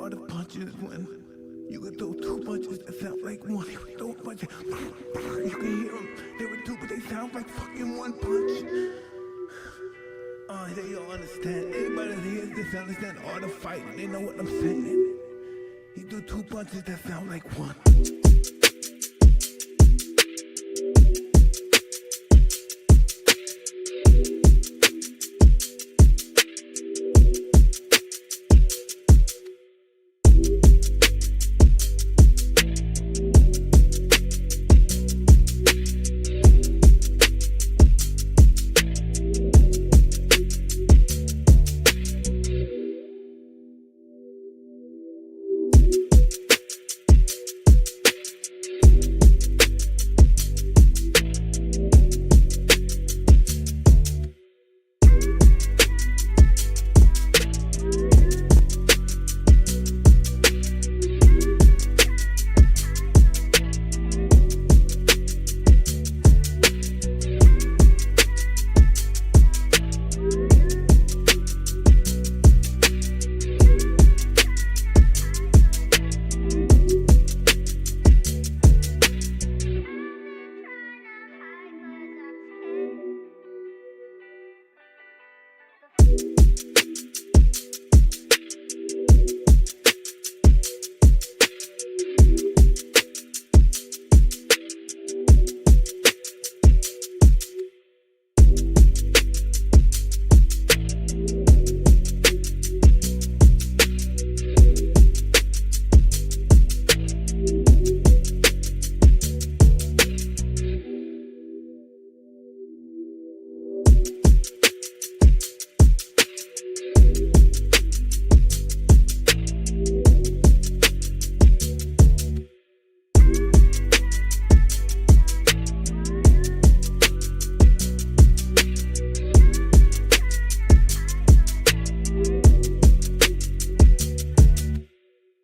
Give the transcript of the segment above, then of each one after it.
art of punches when you can throw two punches that sound like one. You can throw a punch, you can hear them. They were two, but they sound like fucking one punch. They all understand. Anybody that hears this understand the art of fighting. They know what I'm saying. He threw two punches that sound like one.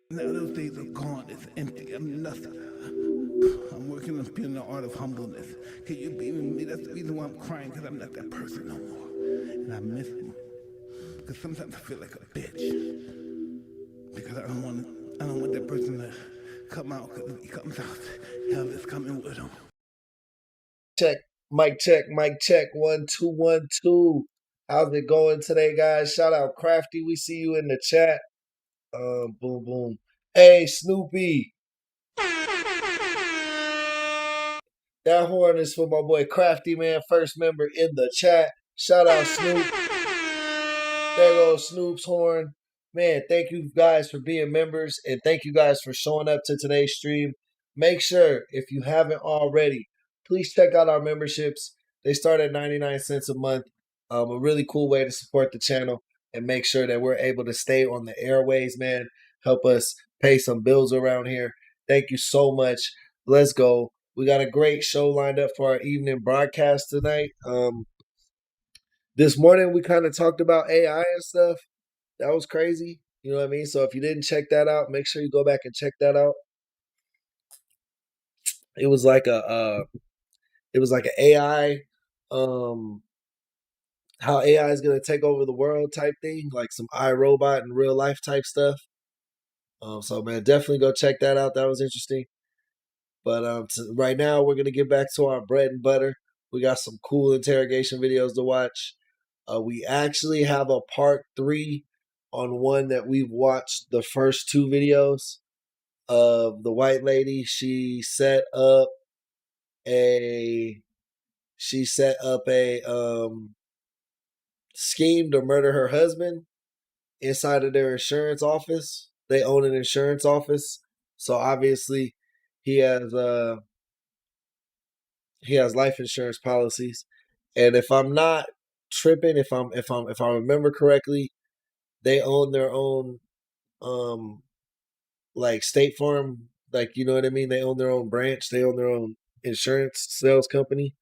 Now those days are gone, it's empty, I'm nothing. I'm working on being the art of humbleness. Can you be with me? That's the reason why I'm crying, because I'm not that person no more. And I miss him. Because sometimes I feel like a bitch. Because I don't want that person to come out, because if he comes out, hell is coming with him. Check, mic check, 1 2 1 2. How's it going today, guys? Shout out Crafty. We see you in the chat. Boom, boom. Hey, Snoopy. That horn is for my boy Crafty, man. First member in the chat. Shout out Snoop. There goes Snoop's horn. Man, thank you guys for being members, and thank you guys for showing up to today's stream. Make sure, if you haven't already, please check out our memberships. They start at 99 cents a month. A really cool way to support the channel and make sure that we're able to stay on the airways, man. Help us pay some bills around here. Thank you so much. Let's go. We got a great show lined up for our evening broadcast tonight. This morning we kind of talked about AI and stuff. That was crazy. You know what I mean? So if you didn't check that out, make sure you go back and check that out. It was like an AI, how AI is gonna take over the world type thing, like some iRobot in real life type stuff. So man, definitely go check that out. That was interesting. But right now we're gonna get back to our bread and butter. We got some cool interrogation videos to watch. We actually have a part 3 on one that we've watched the first 2 videos of the white lady. She set up a scheme to murder her husband inside of their insurance office. They own an insurance office, so obviously he has life insurance policies. And if I'm not tripping, if I remember correctly, they own their own like State Farm, like, you know what I mean? They own their own branch, they own their own insurance sales company.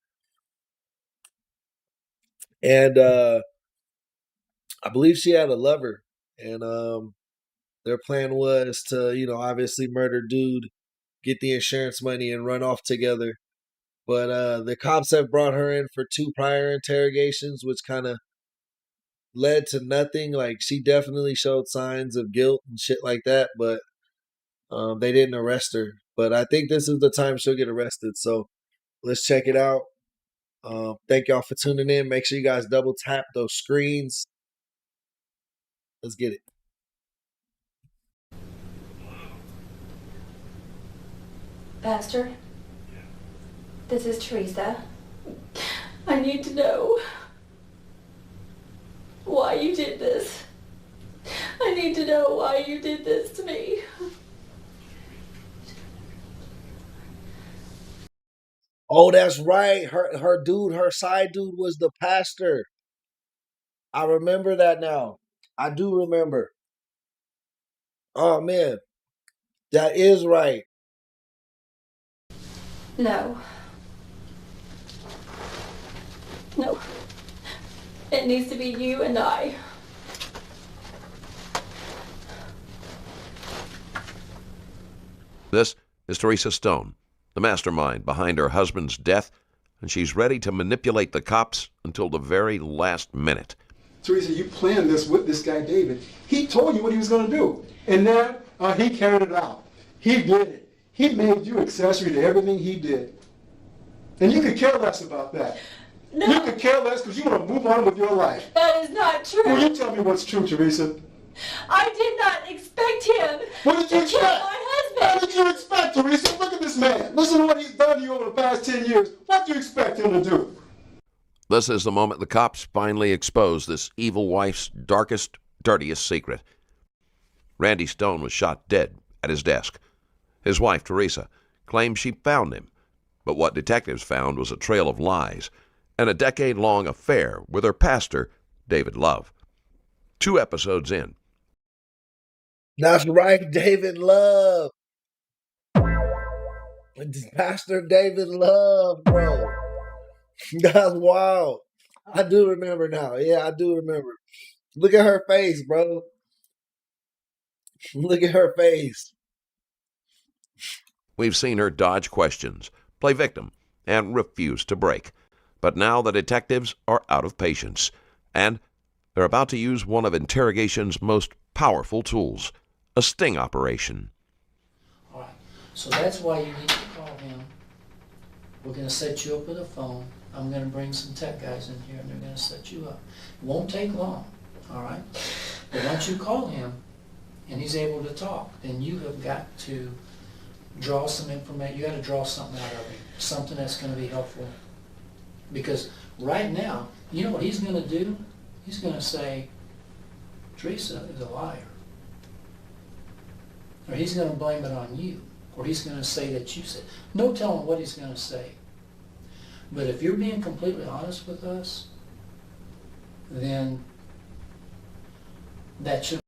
And I believe she had a lover, and their plan was to, obviously murder dude, get the insurance money, and run off together. But the cops have brought her in for 2 prior interrogations, which kind of led to nothing. Like, she definitely showed signs of guilt and shit like that, but they didn't arrest her. But I think this is the time she'll get arrested. So let's check it out. Thank y'all for tuning in. Make sure you guys double tap those screens. Let's get it. Pastor, this is Teresa. I need to know why you did this. I need to know why you did this to me. Oh, that's right. Her side dude was the pastor. I remember that now. I do remember. Oh man, that is right. No. No. It needs to be you and I. This is Teresa Stone, the mastermind behind her husband's death, and she's ready to manipulate the cops until the very last minute. Teresa, you planned this with this guy, David. He told you what he was going to do. And then he carried it out. He did it. He made you accessory to everything he did. And you could care less about that. No. You could care less because you want to move on with your life. That is not true. Will you tell me what's true, Teresa? I did not expect him What did you to kill expect? my What husband. did you expect, Teresa? Look at this man. Listen to what he's done to you over the past 10 years. What do you expect him to do? This is the moment the cops finally expose this evil wife's darkest, dirtiest secret. Randy Stone was shot dead at his desk. His wife, Teresa, claims she found him, but what detectives found was a trail of lies and a decade-long affair with her pastor, David Love. 2 episodes in, That's right, David Love. Pastor David Love, bro. That's wild. I do remember now. Yeah, I do remember. Look at her face, bro. Look at her face. we've seen her dodge questions, play victim, and refuse to break. But now the detectives are out of patience, and they're about to use one of interrogation's most powerful tools, a sting operation. All right, so that's why you need to call him. We're going to set you up with a phone. I'm going to bring some tech guys in here, and they're going to set you up. It won't take long, all right? But once you call him, and he's able to talk, then you have got to draw some information. You got to draw something out of him, something that's going to be helpful. Because right now, you know what he's going to do? He's going to say, Teresa is a liar. Or he's going to blame it on you. Or he's going to say that you said. No telling what he's going to say. But if you're being completely honest with us, then that should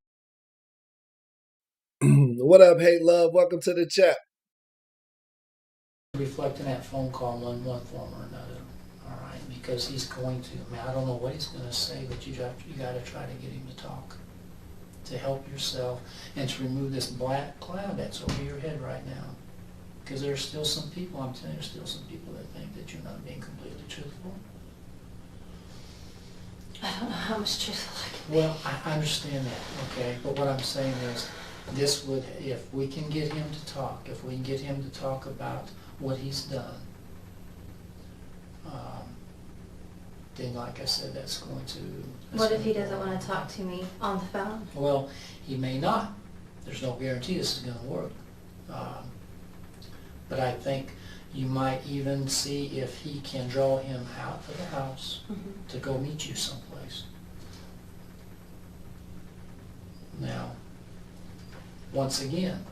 What up, Hate Love? Welcome to the chat. reflect in that phone call in one form or another. All right? Because he's going to. I mean, I don't know what he's going to say, but you got to try to get him to talk, to help yourself and to remove this black cloud that's over your head right now. Because there's still some people, I'm telling you, there's still some people that think that you're not being completely truthful. I don't know how much truth I can be. Well, I understand that, okay? But what I'm saying is, this would, if we can get him to talk, if we can get him to talk about what he's done, then like I said, that's going to... What if he doesn't want to talk to me on the phone? Well, he may not. There's no guarantee this is going to work. But I think you might even see if he can draw him out of the house to go meet you someplace. Now, once again,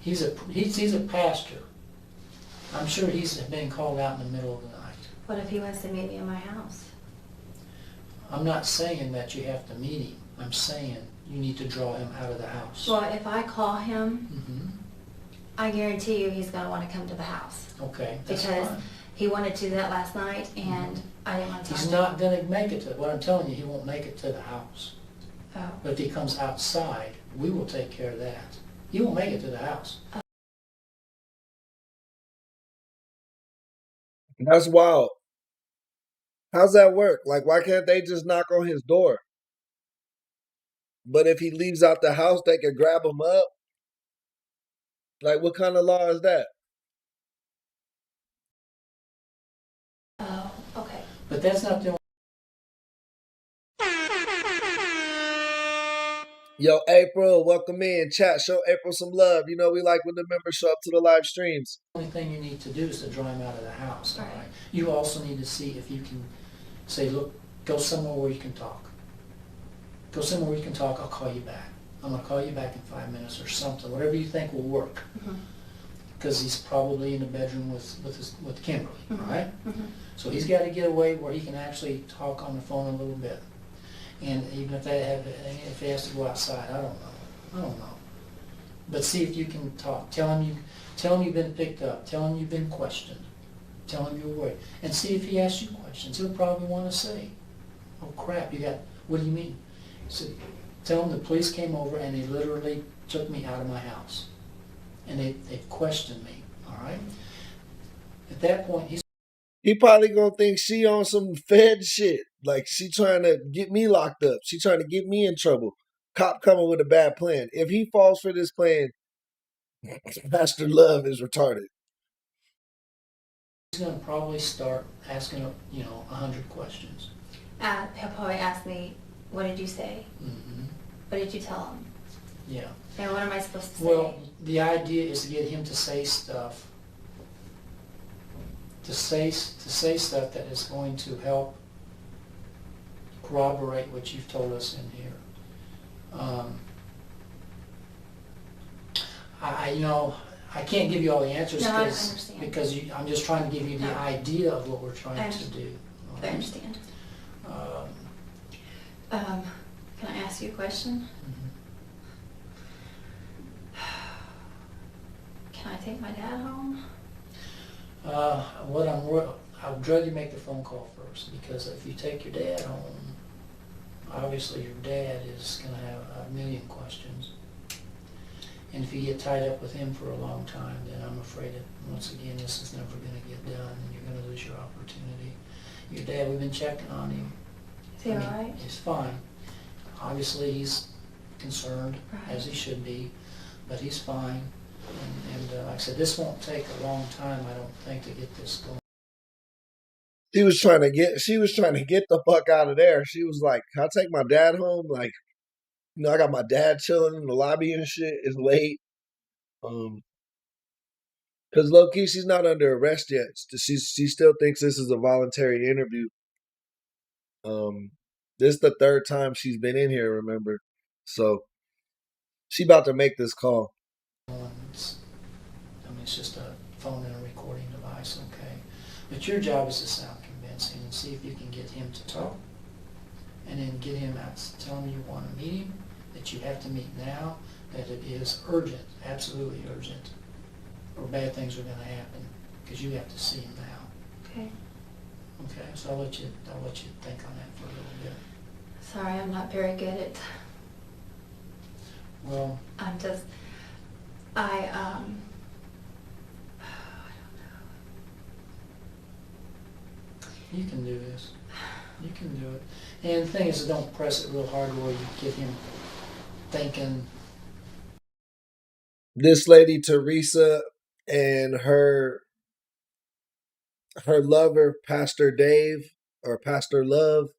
he's a pastor. I'm sure he's been called out in the middle of the night. What if he wants to meet me in my house? I'm not saying that you have to meet him. I'm saying you need to draw him out of the house. Well, if I call him, Mm-hmm. I guarantee you he's going to want to come to the house. Okay, that's Because fine. he wanted to that last night, and I didn't want to talk He's to him. not going to make it to, what I'm telling you, he won't make it to the house. Oh. But if he comes outside, we will take care of that. He won't make it to the house. That's wild. How's that work? Like, why can't they just knock on his door? but if he leaves out the house, they can grab him up. Like, what kind of law is that? Oh, okay. But that's not the only. Yo, April, welcome in. Chat, show April some love. You know we like when the members show up to the live streams. Only thing you need to do is to draw him out of the house, all Right. right? You also need to see if you can say, look, go somewhere where you can talk. Go somewhere where you can talk, I'll call you back. I'm gonna call you back in 5 minutes or something, whatever you think will work. Because he's probably in the bedroom with Kimberly, all right? So he's gotta get away where he can actually talk on the phone a little bit. And even if if he has to go outside, I don't know. But see if you can talk. Tell him you've been picked up. Tell him you've been questioned. Tell him you're worried. And see if he asks you questions. He'll probably want to say, oh crap, what do you mean? So tell him the police came over and they literally took me out of my house. And they questioned me, all right? At that point, He probably gonna think she on some Fed shit. Like, she trying to get me locked up. She trying to get me in trouble. Cop coming with a bad plan. If he falls for this plan, Pastor Love is retarded. he's going to probably start asking, 100 questions. He'll probably ask me, what did you say? Mm-hmm. What did you tell him? Yeah. And what am I supposed to say? Well, the idea is to get him to say stuff. To say stuff that is going to help corroborate what you've told us in here. I can't give you all the answers No, I understand. because I'm just trying to give you the No. idea of what we're trying I to do. I understand. Can I ask you a question? Can I take my dad home? I would rather you make the phone call first, because if you take your dad home, obviously your dad is going to have a million questions. And if you get tied up with him for a long time, then I'm afraid that, once again, this is never going to get done, and you're going to lose your opportunity. Your dad, we've been checking on him. Is he all right? He's fine. Obviously, he's concerned, Right. as he should be, but he's fine. And like I said, this won't take a long time, I don't think, to get this going. She was trying to get the fuck out of there. She was like, can I take my dad home? Like, I got my dad chilling in the lobby and shit. It's late. Because low-key, she's not under arrest yet. She still thinks this is a voluntary interview. This is the third time she's been in here, remember? So she about to make this call. It's just a phone and a recording device, okay? But your job is to sound convincing and see if you can get him to talk, and then get him out, tell him you want to meet him, that you have to meet now, that it is urgent, absolutely urgent, or bad things are going to happen, because you have to see him now. Okay. Okay, so I'll let you think on that for a little bit. Sorry, I'm not very good at. Well, I'm just. you can do this. You can do it. And the thing is, don't press it real hard where you get him thinking. This lady, Teresa, and her lover, Pastor Dave, or Pastor Love,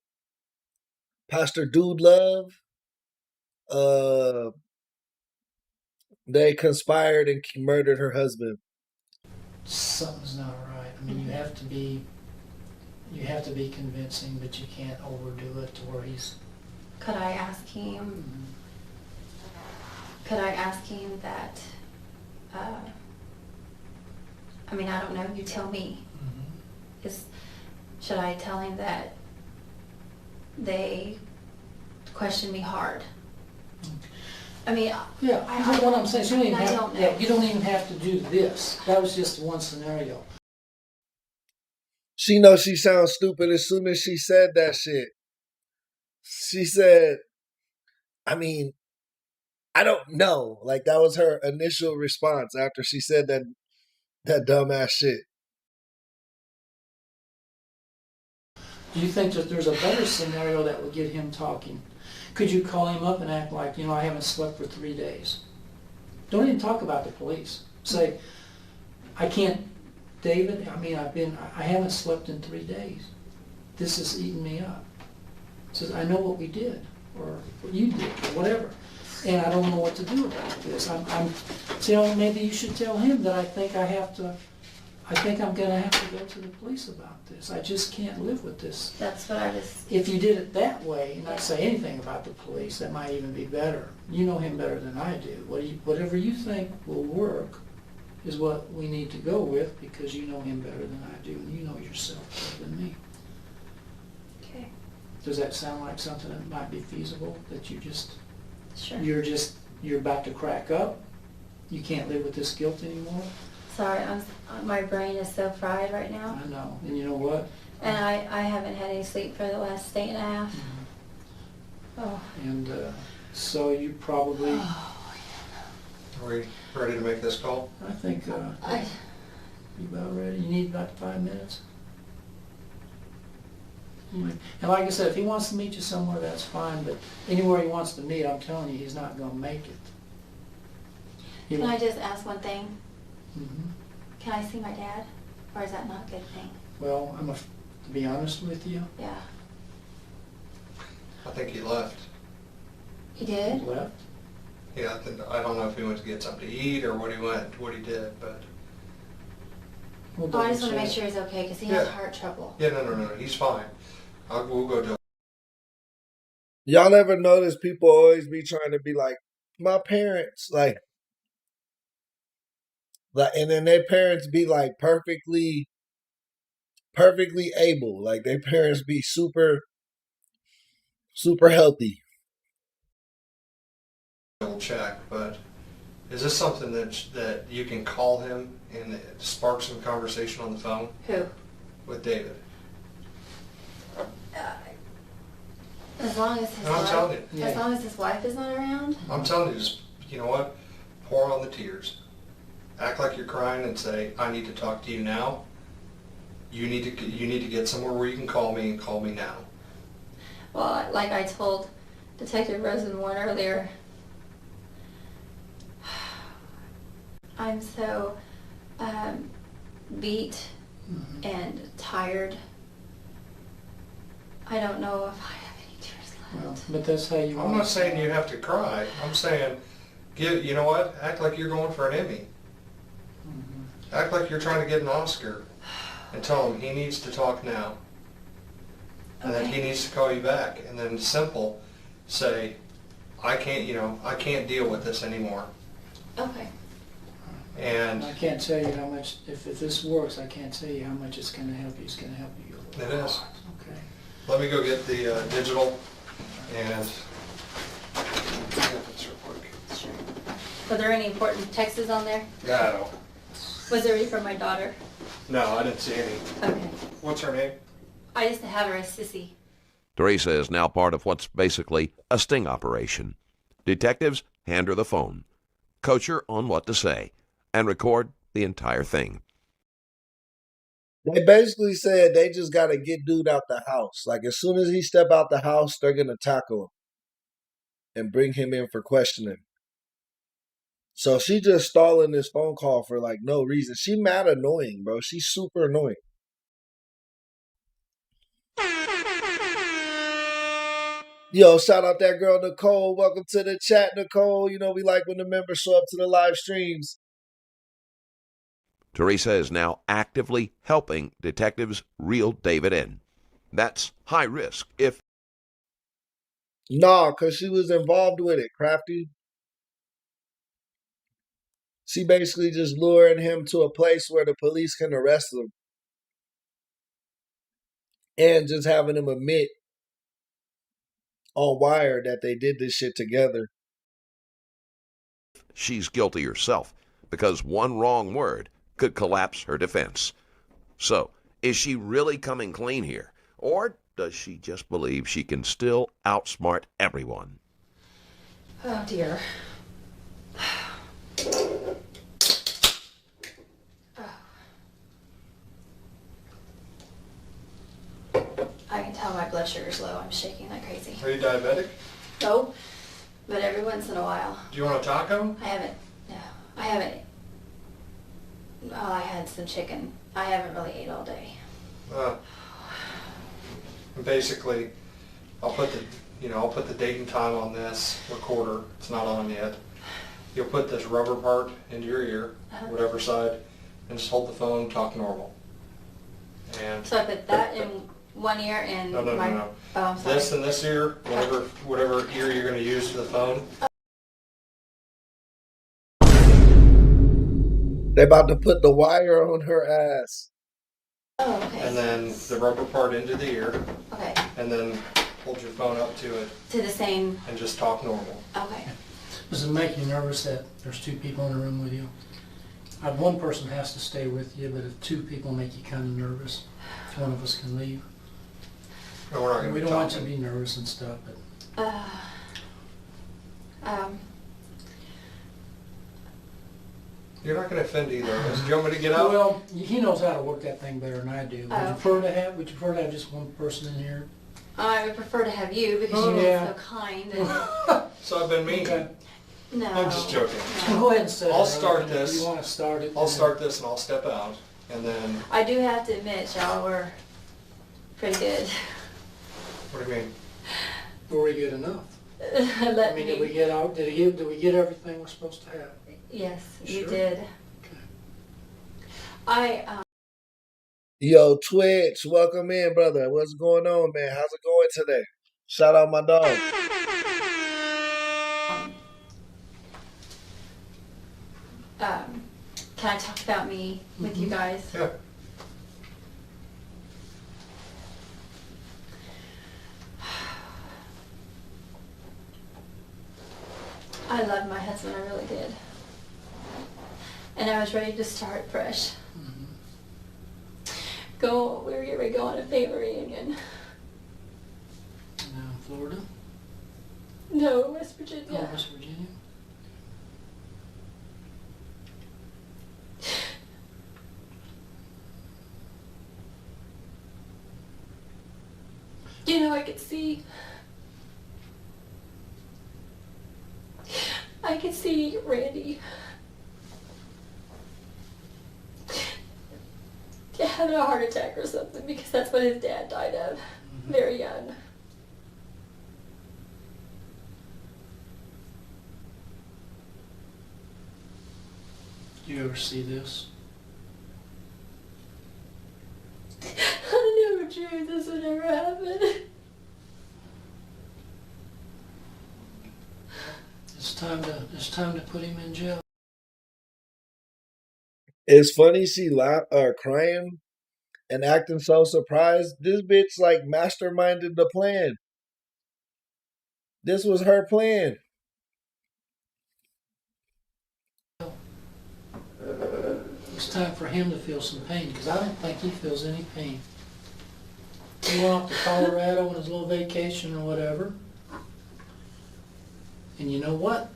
Pastor Dude Love, they conspired and murdered her husband. Something's not right. I mean, you have to be convincing, but you can't overdo it to where he's. Could I ask him? Could I ask him that? I mean, I don't know. You tell me. Should I tell him that they questioned me hard? I mean, Yeah. What I'm saying is, I don't know. you don't even have to do this. That was just one scenario. She knows she sounds stupid as soon as she said that shit. She said, I mean, I don't know. Like, that was her initial response after she said that dumbass shit. Do you think that there's a better scenario that would get him talking? Could you call him up and act like, I haven't slept for 3 days? Don't even talk about the police. Say, I can't, David, I haven't slept in 3 days. This is eating me up. Says, I know what we did, or what you did, or whatever. And I don't know what to do about this. Maybe you should tell him that I think I'm gonna have to go to the police about this. I just can't live with this. That's what I was. If you did it that way, and not say anything about the police, that might even be better. You know him better than I do. Whatever you think will work is what we need to go with, because you know him better than I do, and you know yourself better than me. Okay. Does that sound like something that might be feasible? That Sure. you're about to crack up? You can't live with this guilt anymore? Sorry, my brain is so fried right now. I know. And you know what? And I haven't had any sleep for the last day and a half. Oh. And so you probably, Are we ready to make this call? I think, you about ready? You need about 5 minutes? And like I said, if he wants to meet you somewhere, that's fine, but anywhere he wants to meet, I'm telling you, he's not going to make it. Can I just ask one thing? Mm-hmm. Can I see my dad? Or is that not a good thing? Well, to be honest with you, Yeah. I think he left. He he did? left. Yeah, I don't know if he went to get something to eat or what he did, but We'll Oh, I just want to double make check. sure he's okay, because he has Yeah. heart trouble. yeah, no, he's fine. We'll go do it. Y'all ever notice people always be trying to be like, my parents, like, and then their parents be like perfectly able. Like their parents be super healthy. Double check, but is this something that you can call him and spark some conversation on the phone Who? with David? As long as his And I'm wife, telling you. as long as his wife is not around. I'm telling you, just, you know what? Pour on the tears. Act like you're crying and say, I need to talk to you now. You need to get somewhere where you can call me and call me now. Well, like I told Detective Rosenborn earlier, I'm so beat and tired. I don't know if I have any tears Well, left. but that's how you I'm not saying you have to cry. I'm saying, you know what? Act like you're going for an Emmy. Mm-hmm. Act like you're trying to get an Oscar. And tell him he needs to talk now. And that he Okay. needs to call you back. And then simple, say, I can't deal with this anymore. Okay. And I can't tell you how much, if this works, I can't tell you how much it's going to help you. It's going to help you. It is. Okay. let me go get the digital and get this real quick. Sure. Were there any important texts on there? Yeah, I don't. Was there any from my daughter? No, I didn't see any. Okay. What's her name? I used to have her as Sissy. Teresa is now part of what's basically a sting operation. Detectives hand her the phone, coach her on what to say, and record the entire thing. They basically said they just got to get dude out the house. Like, as soon as he step out the house, they're going to tackle him and bring him in for questioning. So she just stalling this phone call for, like, no reason. She mad annoying, bro. She's super annoying. Yo, shout out that girl, Nicole. Welcome to the chat, Nicole. You know, we like when the members show up to the live streams. Teresa is now actively helping detectives reel David in. That's high risk if Nah, because she was involved with it, Crafty. She basically just luring him to a place where the police can arrest him. And just having him admit on wire that they did this shit together. she's guilty herself, because one wrong word could collapse her defense. So, is she really coming clean here? Or does she just believe she can still outsmart everyone? Oh dear. I can tell my blood sugar's low. I'm shaking like crazy. Are you diabetic? No, but every once in a while. Do you want a taco? I haven't. No, I haven't. Oh, I had some chicken. I haven't really ate all day. Basically, I'll put the date and time on this recorder. It's not on yet. You'll put this rubber part into your ear, whatever side, and just hold the phone, talk normal. And So I put that in one ear and no. Oh, I'm sorry. This in this ear, whatever ear you're going to use for the phone. They about to put the wire on her ass. Oh, okay. And then the rubber part into the ear, Okay. and then hold your phone up to it To the same. and just talk normal. Okay. Does it make you nervous that there's 2 people in the room with you? One person has to stay with you, but if 2 people make you kind of nervous, if one of us can leave. No, we're not going to We be don't want you talking. to be nervous and stuff, but You're not going to offend either of us. Do you want me to get out? well, he knows how to work that thing better than I do. Would you Oh. prefer to have just one person in here? I would prefer to have you because Oh, you're yeah. so kind. And So I've been mean. Okay. no. I'm just joking. Well, go ahead and set it I'll up, start and this. If you want to start it. I'll start this and I'll step out, and then, I do have to admit, y'all were pretty good. what do you mean? Were we good enough? Let I mean, me. did we get out? Did we get everything we're supposed to have? Yes, you Sure. did. Okay. Yo, Twitch, welcome in, brother. What's going on, man? How's it going today? Shout out my dog. Can I talk about me with you guys? Yeah. I loved my husband, I really did. And I was ready to start fresh. We were getting ready to go on a family reunion. Now in Florida? No, West Virginia. Oh, West Virginia? You know, I could see Randy having a heart attack or something because that's what his dad died of, very young. Do you ever see this? I never dreamed this would ever happen. It's time to put him in jail. It's funny she crying and acting so surprised. This bitch like masterminded the plan. This was her plan. It's time for him to feel some pain, because I don't think he feels any pain. He went off to Colorado on his little vacation or whatever. And you know what?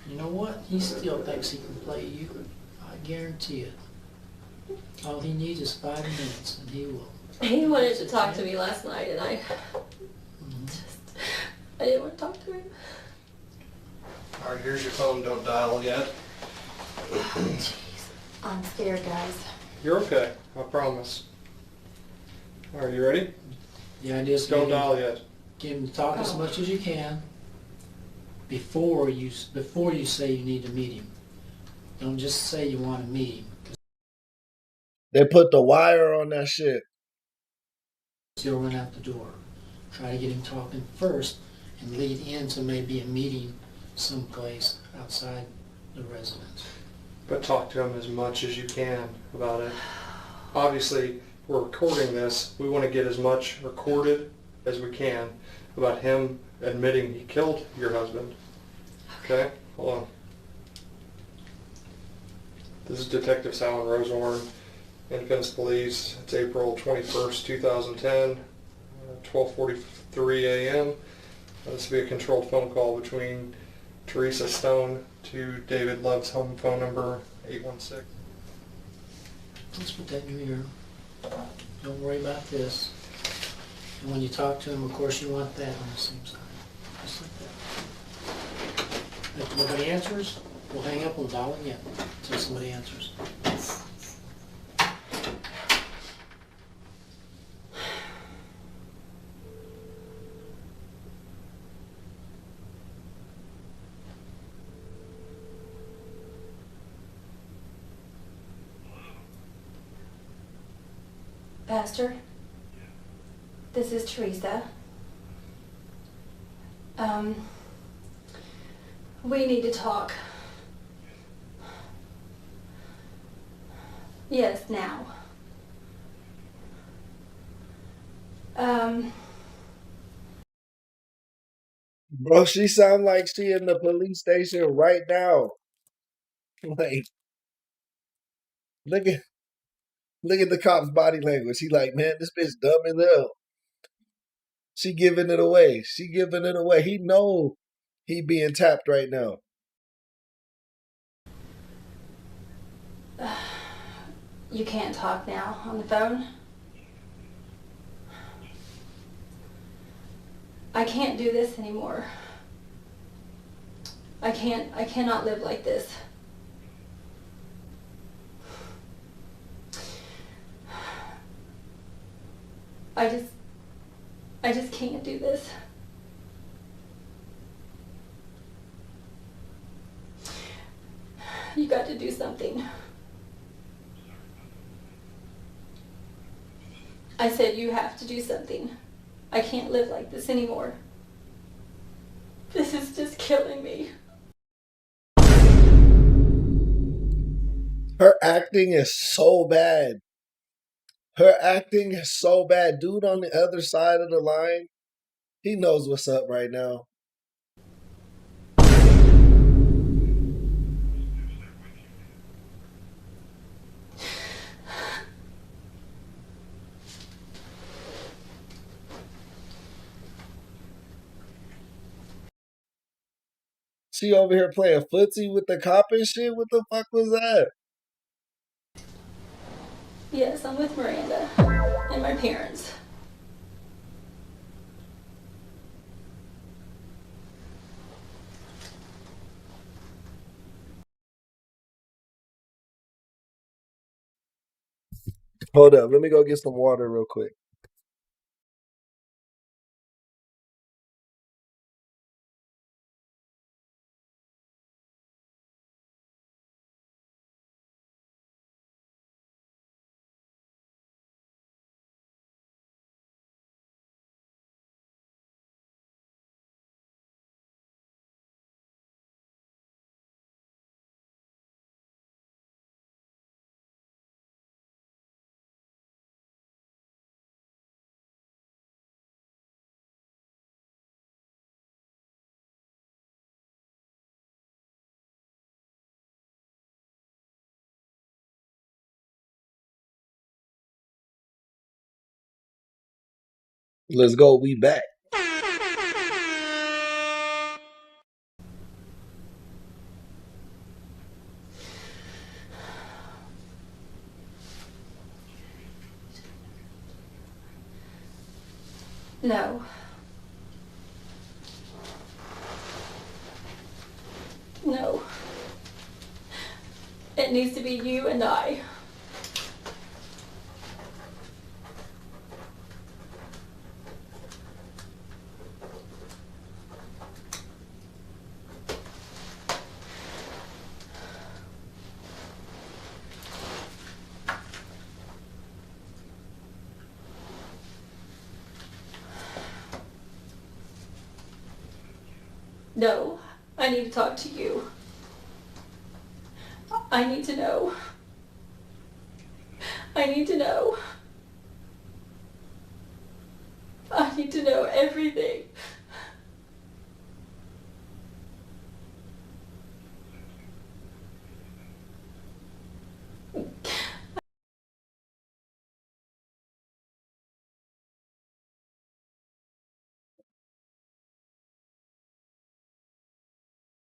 You know what? He still thinks he can play you. I guarantee it. All he needs is 5 minutes, and he will. He wanted to talk to me last night, and I didn't want to talk to him. All right, here's your phone. Don't dial yet. Jeez, I'm scared, guys. You're okay. I promise. All right, you ready? The idea is to Don't dial yet. get him to talk as much as you can before you say you need to meet him. Don't just say you want to meet him. They put the wire on that shit. He'll run out the door. Try to get him talking first and lead into maybe a meeting someplace outside the residence. But talk to him as much as you can about it. Obviously, we're recording this. We want to get as much recorded as we can about him admitting he killed your husband. Okay? Hold on. This is Detective Sal and Rosehorn, Independence Police. It's April 21st, 2010, 12:43 a.m. This will be a controlled phone call between Teresa Stone to David Love's home phone number, 816. Let's put that in your ear. Don't worry about this. And when you talk to him, of course, you want that on the same side. Just Nobody answers, we'll hang up, we'll dial again until somebody answers. Pastor, this is Teresa. We need to talk. Yes, now. Bro, she sound like she in the police station right now. Like, look at the cop's body language. He like, man, this bitch dumb as hell. She giving it away. She giving it away. He know he being tapped right now. You can't talk now on the phone. I can't do this anymore. I cannot live like this. I just can't do this. You got to do something. I said you have to do something. I can't live like this anymore. This is just killing me. Her acting is so bad. Her acting is so bad. Dude on the other side of the line, he knows what's up right now. She over here playing footsie with the cop and shit. What the fuck was that? Yes, I'm with Miranda and my parents. Hold up, let me go get some water real quick. Let's go. We back. No. No. It needs to be you and I. No, I need to talk to you. I need to know. I need to know. I need to know everything.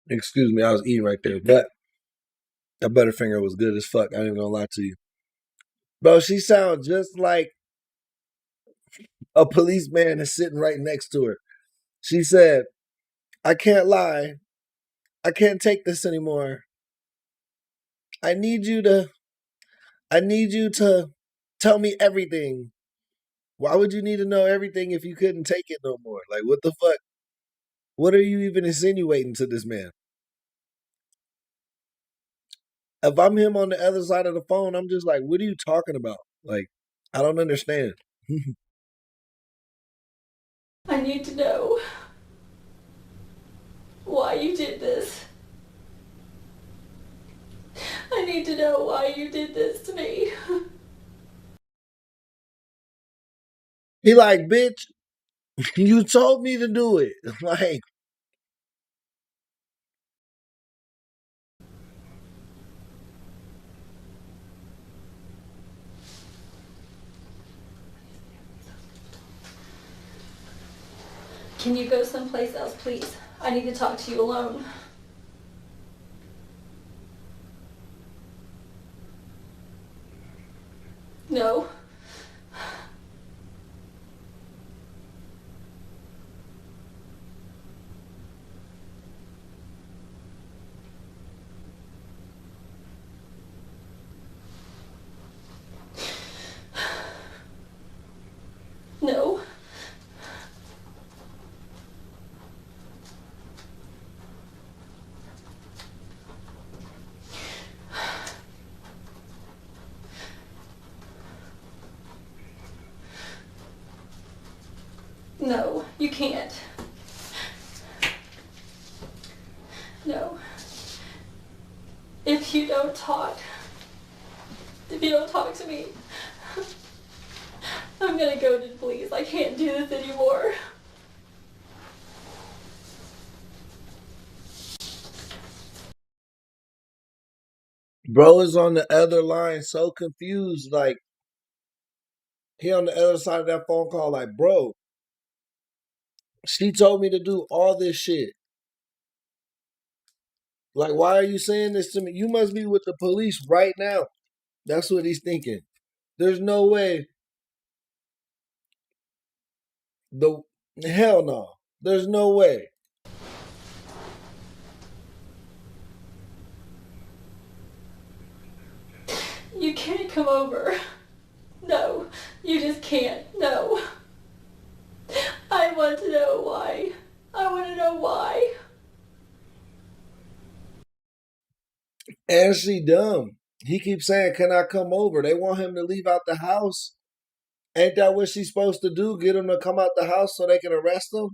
Excuse me, I was eating right there. But that Butterfinger was good as fuck. I ain't gonna lie to you. Bro, she sounds just like a policeman is sitting right next to her. She said, I can't lie. I can't take this anymore. I need you to tell me everything. Why would you need to know everything if you couldn't take it no more? Like, what the fuck? What are you even insinuating to this man? If I'm him on the other side of the phone, I'm just like, what are you talking about? Like, I don't understand. I need to know why you did this. I need to know why you did this to me. He like, bitch, you told me to do it. Like, Can you go someplace else, please? I need to talk to you alone. No. No. No, you can't. No. If you don't talk to me, I'm gonna go to the police. I can't do this anymore. bro is on the other line so confused. Like, he on the other side of that phone call, like, bro, she told me to do all this shit. Like, why are you saying this to me? You must be with the police right now. That's what he's thinking. There's no way. The hell no. There's no way. You can't come over. No, you just can't. No. I want to know why. I want to know why. And she dumb. He keeps saying, can I come over? They want him to leave out the house. Ain't that what she's supposed to do? Get him to come out the house so they can arrest him?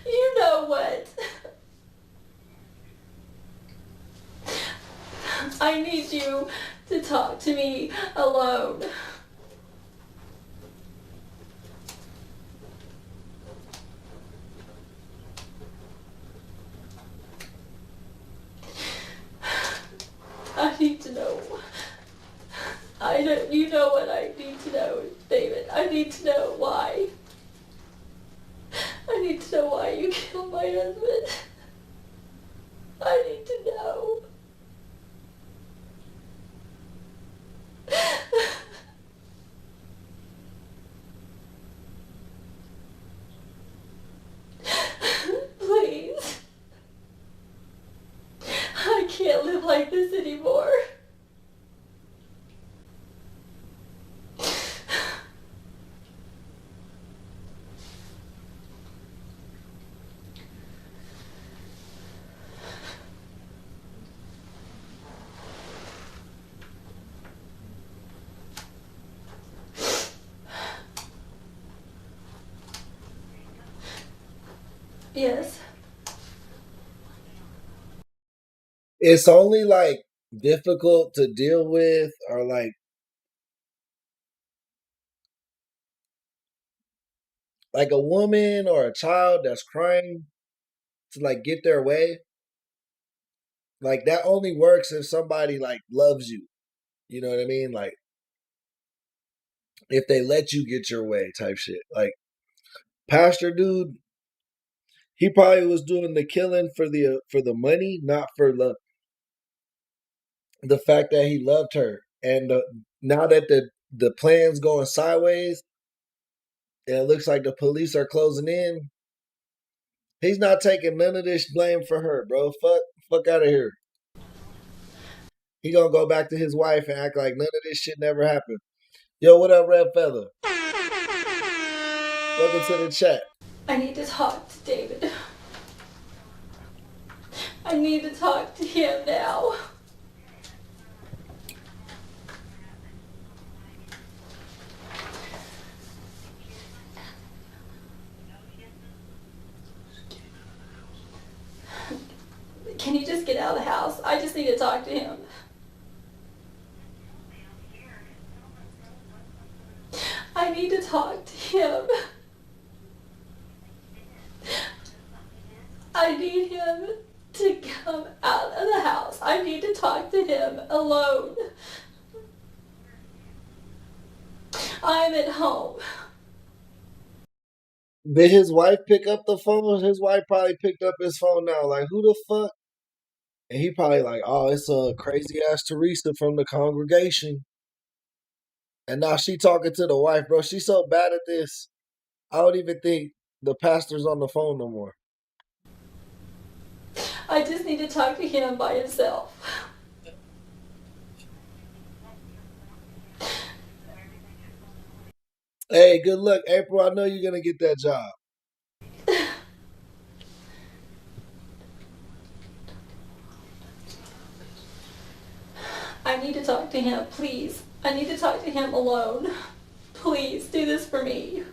You know what? I need you to talk to me alone. I need to know. You know what I need to know, David. I need to know why. I need to know why you killed my husband. I need to know. Please. I can't live like this anymore. Yes. It's only like difficult to deal with, or like a woman or a child that's crying to like get their way. Like, that only works if somebody like loves you. You know what I mean? Like, if they let you get your way type shit. Like, Pastor dude, he probably was doing the killing for the money, not for the fact that he loved her. And now that the plan's going sideways and it looks like the police are closing in, He's not taking none of this blame for her, bro. Fuck out of here. He gonna go back to his wife and act like none of this shit never happened. Yo, what up, Red Feather? Welcome to the chat. I need to talk to David. I need to talk to him now. Can you just get out of the house? I just need to talk to him. I need to talk to him. I need him to come out of the house. I need to talk to him alone. I'm at home. Did his wife pick up the phone? His wife probably picked up his phone now. Like, who the fuck? And he probably like, oh, it's a crazy ass Teresa from the congregation. And now she talking to the wife, bro. She's so bad at this. I don't even think the pastor's on the phone no more. I just need to talk to him by himself. Hey, good luck, April. I know you're gonna get that job. I need to talk to him, please. I need to talk to him alone. Please, do this for me.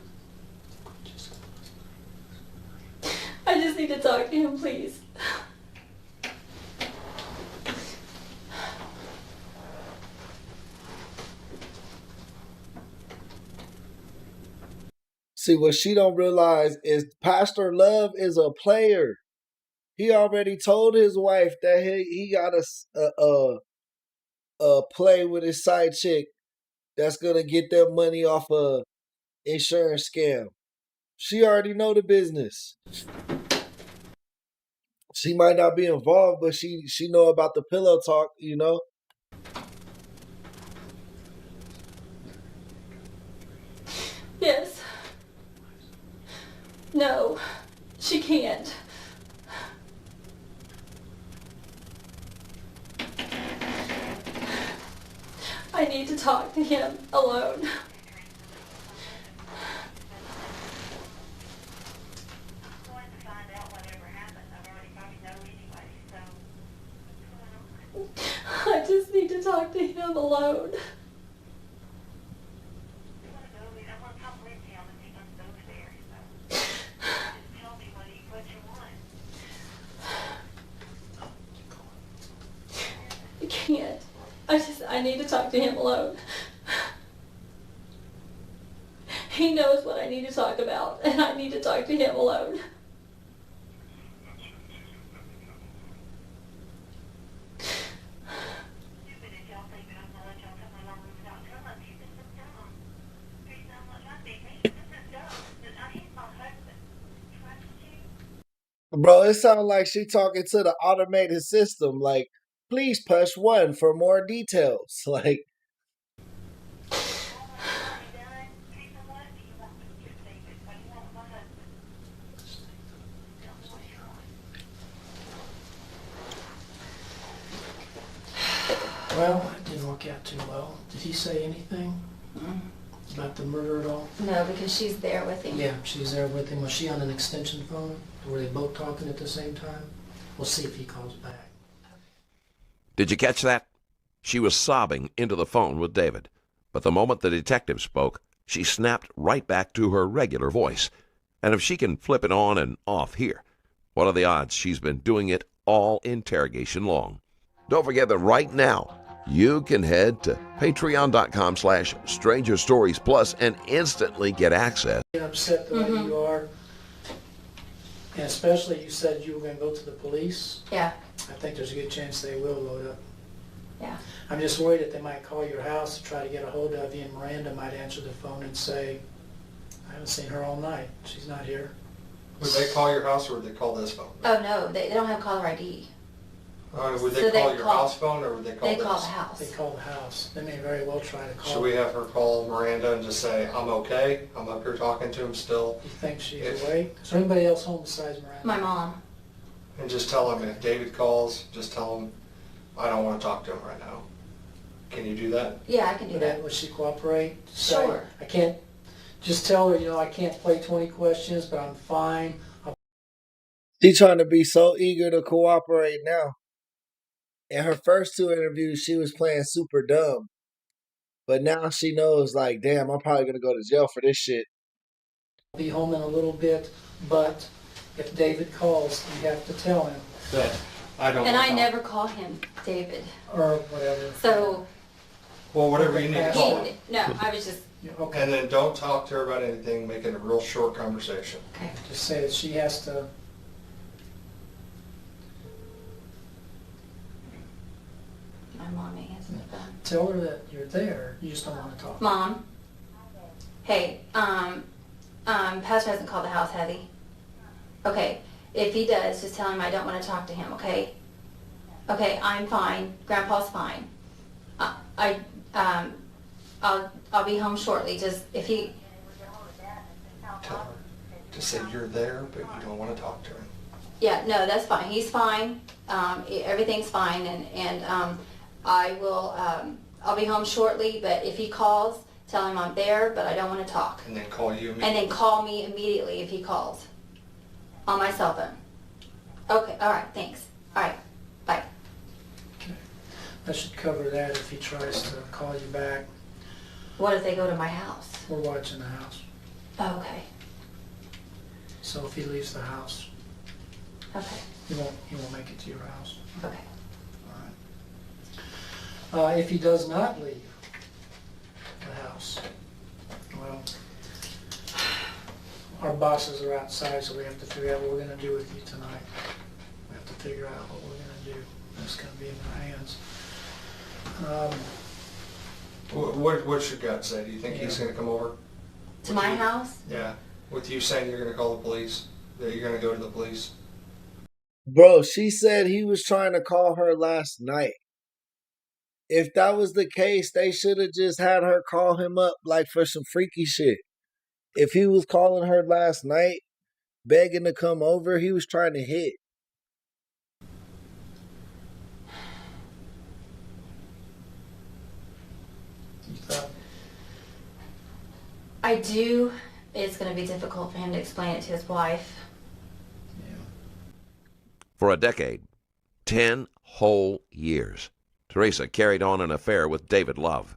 I just need to talk to him, please. See, what she don't realize is Pastor Love is a player. He already told his wife that he got a play with his side chick that's gonna get them money off a insurance scam. She already know the business. She might not be involved, but she know about the pillow talk, you know. Yes. No, she can't. I need to talk to him alone. I just need to talk to him alone. I can't. I need to talk to him alone. He knows what I need to talk about, and I need to talk to him alone. Bro, it sounds like she talking to the automated system. Like, please push 1 for more details. Like, Well, it didn't work out too well. Did he say anything about the murder at all? No, because she's there with him. Yeah, she's there with him. Was she on an extension phone? Were they both talking at the same time? We'll see if he calls back. Did you catch that? She was sobbing into the phone with David. But the moment the detective spoke, she snapped right back to her regular voice. And if she can flip it on and off here, what are the odds she's been doing it all interrogation long? Don't forget that right now, you can head to patreon.com/strangerstoriesplus and instantly get access. Upset the way you are. And especially you said you were going to go to the police. Yeah, I think there's a good chance they will load up. yeah. I'm just worried that they might call your house to try to get a hold of you, and Miranda might answer the phone and say, I haven't seen her all night. She's not here. Would they call your house or would they call this phone? Oh no, they don't have caller ID. Would So they they call your call- house phone or would they call They this? call the house. They call the house. They may very well try to call. Should we have her call Miranda and just say, I'm okay, I'm up here talking to him still? You think she's If- awake? Is there anybody else home besides Miranda? My mom. And just tell him if David calls, just tell him, I don't want to talk to him right now. Can you do that? Yeah, I can do that. Would she cooperate? Say, Sure. I can't, just tell her, I can't play 20 questions, but I'm fine. She trying to be so eager to cooperate now. In her first 2 interviews, she was playing super dumb. But now she knows, like, damn, I'm probably going to go to jail for this shit. Be home in a little bit, but if David calls, you have to tell him, That I don't And want I to never call him David. or whatever. So, Well, whatever you need to call him. no, I was just, Okay, And then don't talk to her about anything, make it a real short conversation. okay. just say that she has to, My mom answered the phone. tell her that you're there, you just don't want to talk. Mom, hey, Pastor hasn't called the house, has he? Okay, if he does, just tell him I don't want to talk to him, okay? Okay, I'm fine, Grandpa's fine. I'll be home shortly, just if he, Tell her to say you're there, but you don't want to talk to him. yeah, no, that's fine, he's fine, everything's fine, and I will, I'll be home shortly, but if he calls, tell him I'm there, but I don't want to talk. And then call you And immediately. then call me immediately if he calls. On my cell phone. Okay, all right, thanks. All right, bye. That should cover that if he tries to call you back. What if they go to my house? We're watching the house. Oh, okay, So if he leaves the house, okay, he won't make it to your house. okay. All right. If he does not leave the house, well, our bosses are outside, so we have to figure out what we're gonna do with you tonight. We have to figure out what we're gonna do. That's gonna be in our hands. What's your gut say? Do you think he's Yeah. going to come over? To my house? Yeah. With you saying you're going to call the police, that you're going to go to the police. Bro, she said he was trying to call her last night. If that was the case, they should have just had her call him up like for some freaky shit. If he was calling her last night, begging to come over, he was trying to hit. You thought, I do. It's going to be difficult for him to explain it to his wife. yeah. For a decade, 10 whole years, Teresa carried on an affair with David Love.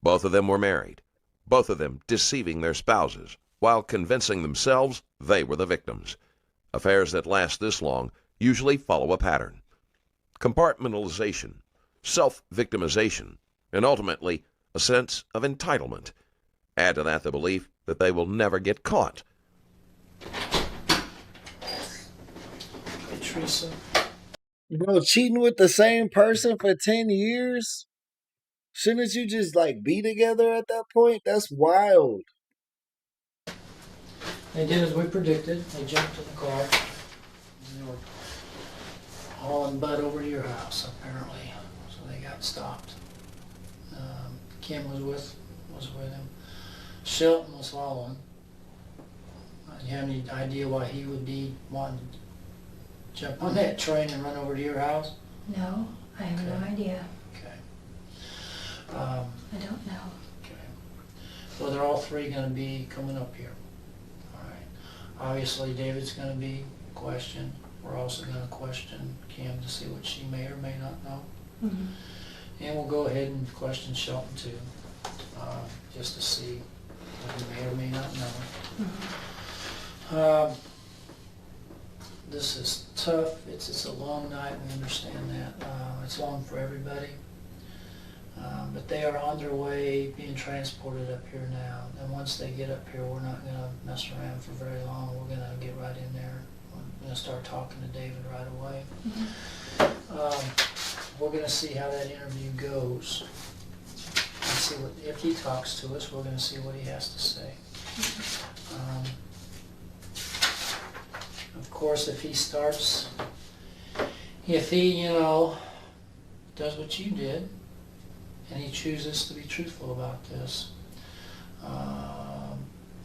Both of them were married, both of them deceiving their spouses while convincing themselves they were the victims. Affairs that last this long usually follow a pattern: compartmentalization, self-victimization, and ultimately a sense of entitlement. Add to that the belief that they will never get caught. Hey, Teresa, Bro, cheating with the same person for 10 years? Shouldn't you just like be together at that point? That's wild. they did as we predicted. They jumped in the car. And they were hauling butt over to your house, apparently. So they got stopped. Kim was with him. Shelton was following. You have any idea why he would be wanting to jump on that train and run over to your house? No, I have no Okay. idea. Okay. I don't know. Okay. So they're all three going to be coming up here. All right. Obviously, David's going to be questioned. We're also going to question Kim to see what she may or may not know. Mm-hmm. And we'll go ahead and question Shelton too, just to see what he may or may not know. Mm-hmm. This is tough. It's a long night. We understand that. It's long for everybody. But they are on their way being transported up here now. And once they get up here, we're not going to mess around for very long. We're going to get right in there. We're going to start talking to David right away. We're going to see how that interview goes. And see what, if he talks to us, we're going to see what he has to say. Of course, if he starts If he, does what you did, and he chooses to be truthful about this,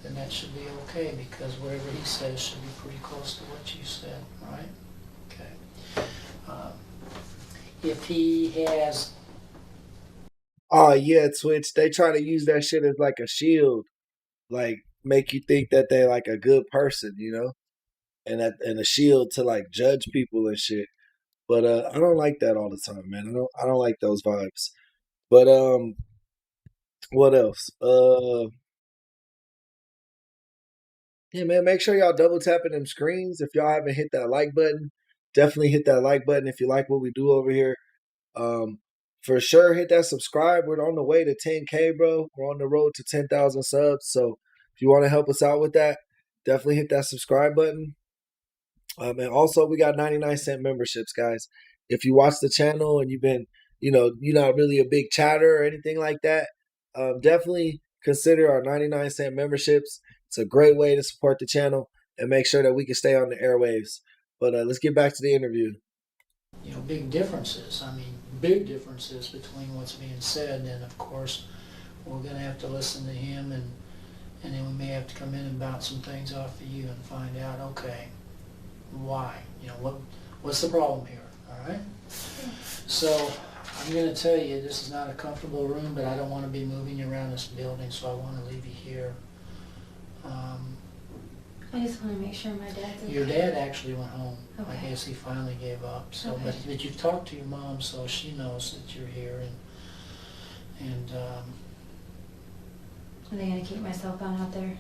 then that should be okay, because whatever he says should be pretty close to what you said, right? Okay. If he has... Oh yeah, Twitch. They try to use that shit as like a shield, like make you think that they like a good person, and a shield to like judge people and shit. But I don't like that all the time, man. I don't like those vibes. But what else? Yeah, man, make sure y'all double tapping them screens. If y'all haven't hit that like button, definitely hit that like button if you like what we do over here. Um, for sure, hit that subscribe. We're on the way to 10K, bro. We're on the road to 10,000 subs. So if you want to help us out with that, definitely hit that subscribe button. And also, we got 99-cent memberships, guys. If you watch the channel and you've been, you're not really a big chatter or anything like that, definitely consider our 99-cent memberships. It's a great way to support the channel and make sure that we can stay on the airwaves. But let's get back to the interview. big differences. Big differences between what's being said, and of course, we're going to have to listen to him, and then we may have to come in and bounce some things off of you and find out, okay, why? What's the problem here? All right. So I'm going to tell you, this is not a comfortable room, but I don't want to be moving you around this building, so I want to leave you here. I just want to make sure my dad's okay. Your dad actually went home. Okay. I guess he finally gave up. So, Okay. but you've talked to your mom, so she knows that you're here, and Are they going to keep my cell phone out there?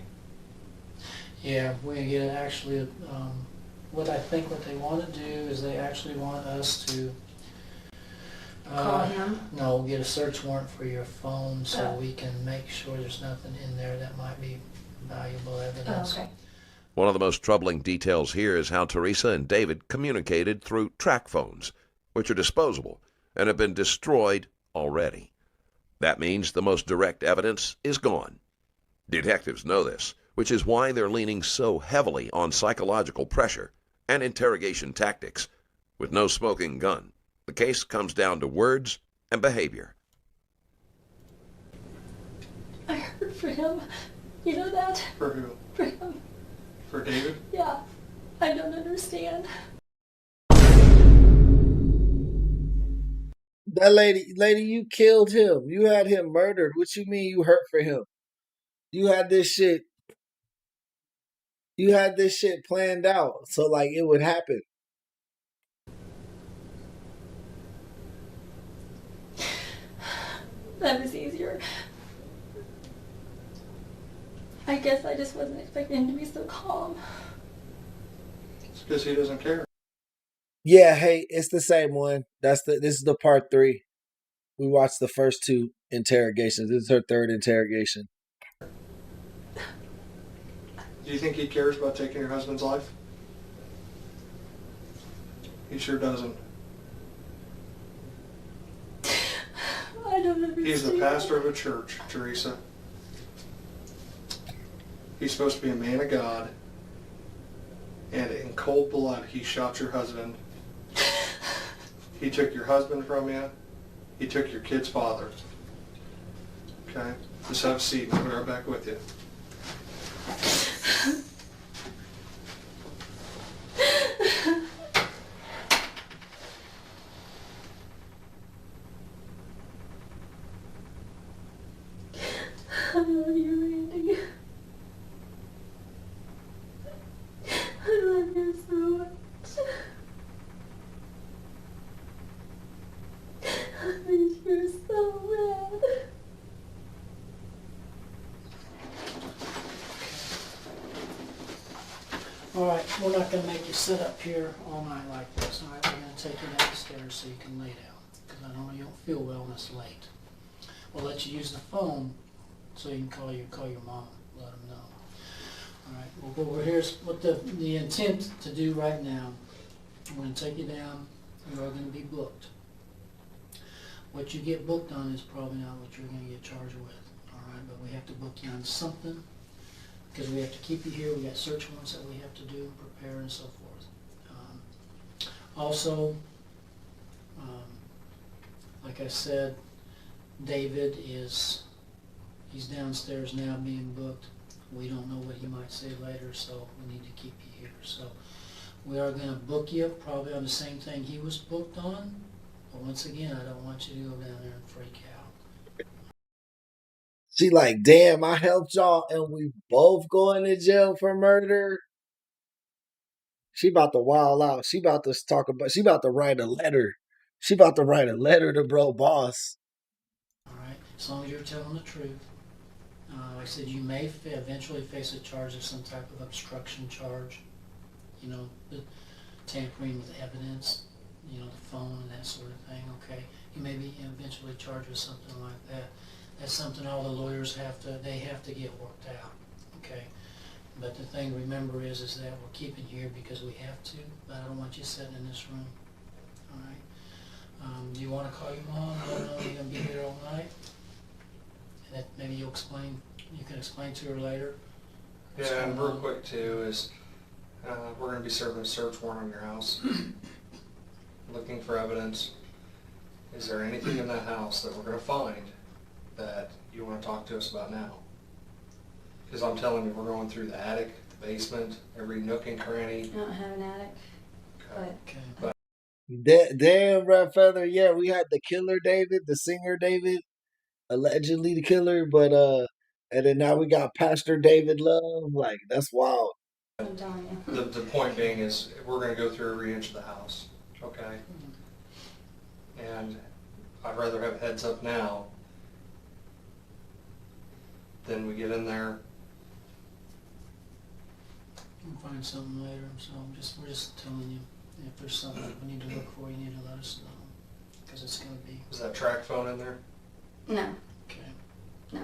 yeah, we're gonna get actually. What they want to do is they actually want us to Call him? No, get a search warrant for your phone so Oh. we can make sure there's nothing in there that might be valuable Oh, evidence. okay. One of the most troubling details here is how Teresa and David communicated through track phones, which are disposable and have been destroyed already. That means the most direct evidence is gone. Detectives know this, which is why they're leaning so heavily on psychological pressure and interrogation tactics. With no smoking gun, the case comes down to words and behavior. I heard for him. You know that? For who? For him. For David? Yeah. I don't understand. That lady, you killed him. You had him murdered. What you mean you hurt for him? You had this shit planned out so like it would happen. That was easier. I guess I just wasn't expecting him to be so calm. It's because he doesn't care. Yeah, hey, it's the same one. This is the part 3. We watched the first 2 interrogations. This is her 3rd interrogation. Do you think he cares about taking your husband's life? He sure doesn't. I don't understand. He's the pastor of a church, Teresa. He's supposed to be a man of God. And in cold blood, he shot your husband. He took your husband from you. He took your kid's father. Okay? Just have a seat and I'll be right back with you. I love you, Randy. I love you so much. I miss you so bad. All right, we're not going to make you sit up here all night like this. All right, we're going to take you downstairs so you can lay down, because I know you don't feel well and it's late. We'll let you use the phone so you can call your mom, let them know. All right, well, over here's what the intent to do right now. I'm going to take you down. You are going to be booked. What you get booked on is probably not what you're going to get charged with. All right, but we have to book you on something, because we have to keep you here. We got search warrants that we have to do, prepare, and so forth. Also, like I said, David he's downstairs now being booked. We don't know what he might say later, so we need to keep you here. So we are going to book you probably on the same thing he was booked on. But once again, I don't want you to go down there and freak out. She like, damn, I helped y'all and we both going to jail for murder. She about to wild out. She about to write a letter. She about to write a letter to bro boss. All right, as long as you're telling the truth. Like I said, you may eventually face a charge of some type of obstruction charge. You know, the tampering with evidence, you know, the phone and that sort of thing, okay? You may be eventually charged with something like that. That's something all the lawyers have to get worked out, okay? But the thing to remember is that we're keeping you here because we have to, but I don't want you sitting in this room, all right? Do you want to call your mom? Let her know you're going to be here all night? And that maybe you can explain to her later. Yeah, and real quick too is we're going to be serving a search warrant on your house, looking for evidence. Is there anything in that house that we're going to find that you want to talk to us about now? Because I'm telling you, we're going through the attic, the basement, every nook and cranny. I don't have an attic, Okay. but Damn, Red Feather. Yeah, we had the killer David, the singer David, allegedly the killer, but and then now we got Pastor David Love. Like, that's wild. I'm telling you. The point being is we're going to go through every inch of the house, okay? And I'd rather have heads up now than we get in there. We'll find something later, so we're just telling you, if there's something that we need to look for, you need to let us know, because it's going to be. Is that track phone in there? No, Okay. no.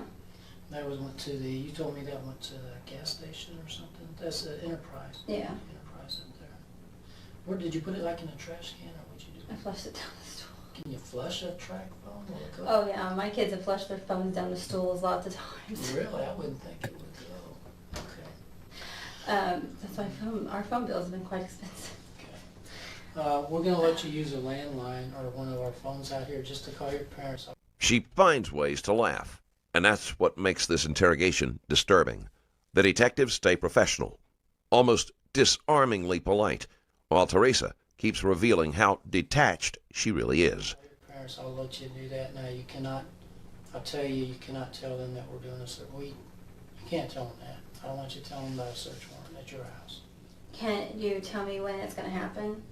That went to you told me that went to the gas station or something? That's the Enterprise. Yeah. Enterprise up there. Where did you put it, like in a trash can, or what'd you do? I flushed it down the stool. Can you flush a track phone? Will it go? Oh yeah, my kids have flushed their phones down the stools lots of times. Really? I wouldn't think it would go. Okay. That's why our phone bills have been quite expensive. Okay. We're going to let you use a landline or one of our phones out here just to call your parents. She finds ways to laugh, and that's what makes this interrogation disturbing. The detectives stay professional, almost disarmingly polite, while Teresa keeps revealing how detached she really is. Your parents, I'll let you do that now. You cannot, I'll tell you, you cannot tell them that we're doing this. You can't tell them that. I don't want you to tell them about a search warrant at your house. Can't you tell me when it's going to happen?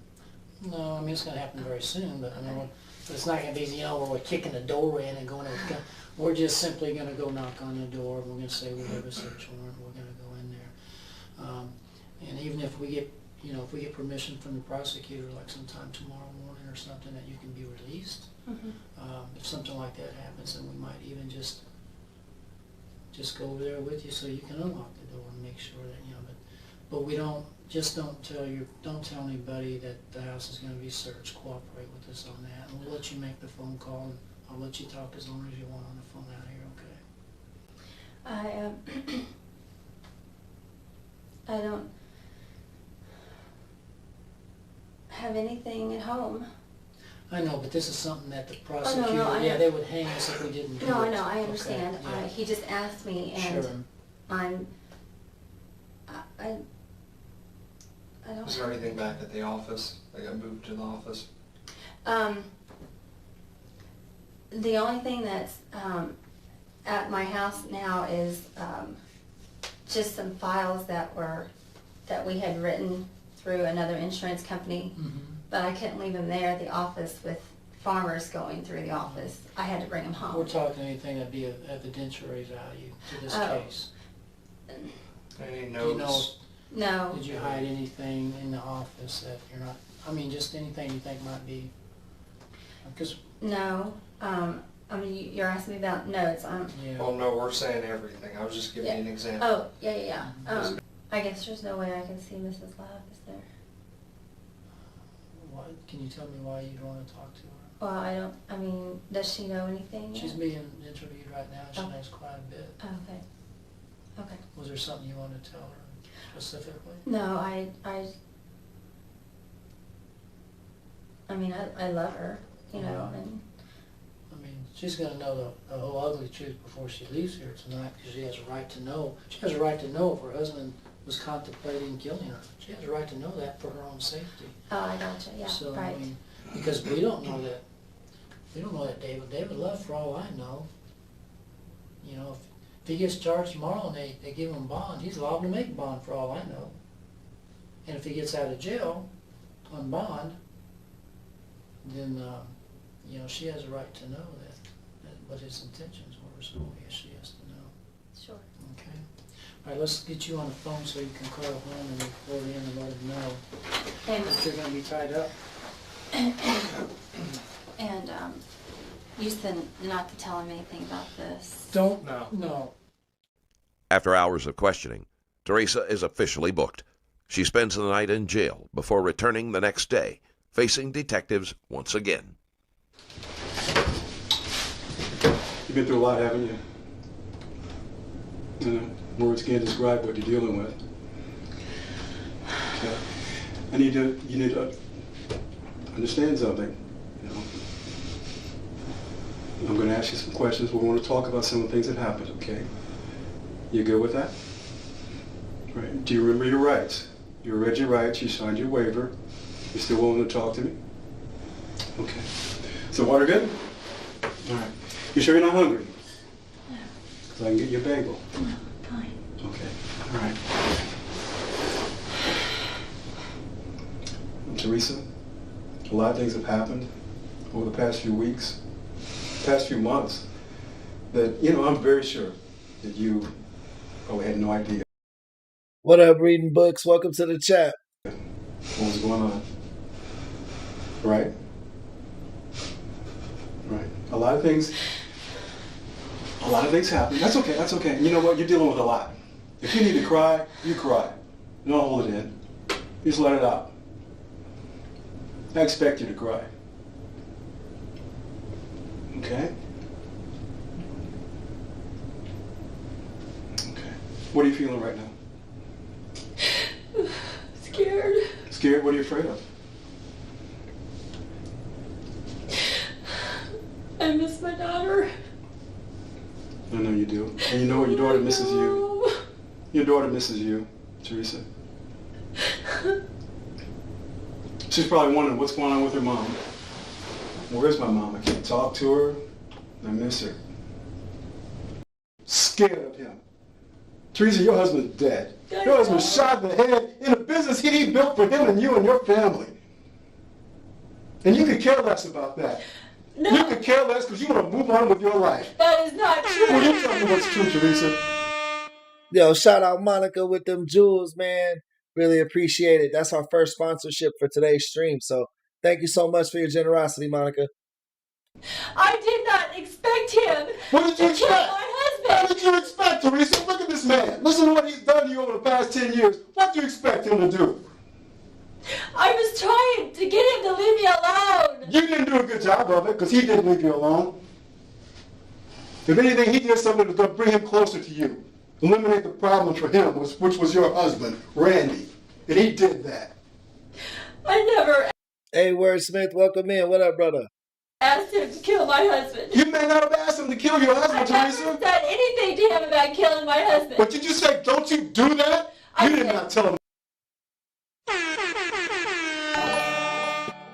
No, I mean, it's going to happen very soon, but I mean, it's not going to be, you know, where we're kicking the door in and going, we're just simply going to go knock on the door. We're going to say we have a search warrant. We're going to go in there. And even if we get, you know, if we get permission from the prosecutor, like sometime tomorrow morning or something, that you can be released. Mm-hmm. If something like that happens, then we might even just go over there with you so you can unlock the door and make sure that, you know, but we don't tell anybody that the house is going to be searched. Cooperate with us on that, and we'll let you make the phone call, and I'll let you talk as long as you want on the phone out here, okay? I don't have anything at home. I know, but this is something that the no, prosecutor, they would hang us if we didn't do it. No, I know, I understand. Okay, yeah. He just asked me, and Sure. I don't. Is there anything back at the office? They got moved to the office? The only thing that's at my house now is just some files that we had written through another insurance company, Mm-hmm. but I couldn't leave them there at the office with farmers going through the office. I had to bring them home. We're talking anything that'd be of evidentiary value to this case. Any Do you know, notes? No. did you hide anything in the office that you're not, I mean, just anything you think might be, because, No. I mean, you're asking me about notes. yeah. Well, no, we're saying everything. I was just giving you an example. Oh, yeah. I guess there's no way I can see Mrs. Love, is there? What, can you tell me why you'd want to talk to her? Well, does she know anything She's yet? being interviewed right now, she Oh. knows quite a bit. Oh, okay. Was there something you wanted to tell her specifically? No, I love her, you know, Mhm. and She's gonna know the whole ugly truth before she leaves here tonight, because she has a right to know. She has a right to know if her husband was contemplating killing her. She has a right to know that for her own safety. Oh, I gotcha, yeah, So, right. I mean, because we don't know that. We don't know that David left, for all I know. You know, if he gets charged tomorrow and they give him bond, he's liable to make bond, for all I know. And if he gets out of jail on bond, then, you know, she has a right to know that what his intentions were, so yes, she has to know. Sure. Okay. All right, let's get you on the phone so you can call home and report in and let him know And, that you're gonna be tied up. and you said not to tell him anything about this. Don't, No. no. After hours of questioning, Teresa is officially booked. She spends the night in jail before returning the next day, facing detectives once again. You've been through a lot, haven't you? Words can't describe what you're dealing with. Okay. You need to understand something. You know, I'm going to ask you some questions. We want to talk about some of the things that happened. Okay? You good with that? Right. Do you remember your rights? You read your rights. You signed your waiver. You still willing to talk to me? Okay. So water good? All right. You sure you're not hungry? No. Because I can get you a bagel. No, fine. Okay. All right. Teresa, a lot of things have happened over the past few weeks, past few months, that, you know, I'm very sure that you probably had no idea What up, reading books? Welcome to the chat. what was going on. Right? Right. A lot of things happen. That's okay, that's okay. And you know what? You're dealing with a lot. If you need to cry, you cry. Don't hold it in. You just let it out. I expect you to cry. Okay? Okay. What are you feeling right now? Scared. Scared? What are you afraid of? I miss my daughter. I know you do. And you know what? Your daughter misses you. Your daughter misses you, Teresa. She's probably wondering what's going on with her mom. Where's my mom? I can't talk to her. I miss her. Scared of him. Teresa, your husband's dead. Your husband shot in the head in a business he built for him and you and your family. And you could care less about that. No. You could care less because you want to move on with your life. That is not true. Will you tell me what's true, Teresa? Yo, shout out Monica with them jewels, man. Really appreciate it. That's our first sponsorship for today's stream. So thank you so much for your generosity, Monica. I did not expect him What did you to kill expect? my What husband. did you expect, Teresa? Look at this man. Listen to what he's done to you over the past 10 years. What do you expect him to do? I was trying to get him to leave me alone. You didn't do a good job of it because he didn't leave you alone. If anything, he did something that's going to bring him closer to you. Eliminate the problem for him, which was your husband, Randy. And he did that. I never Hey, Wordsmith, welcome in. What up, brother? asked him to kill my husband. You may not have asked him to kill your I husband, never Teresa. said anything to him about killing my husband. But did you say, don't you do that? I You did did. not tell him.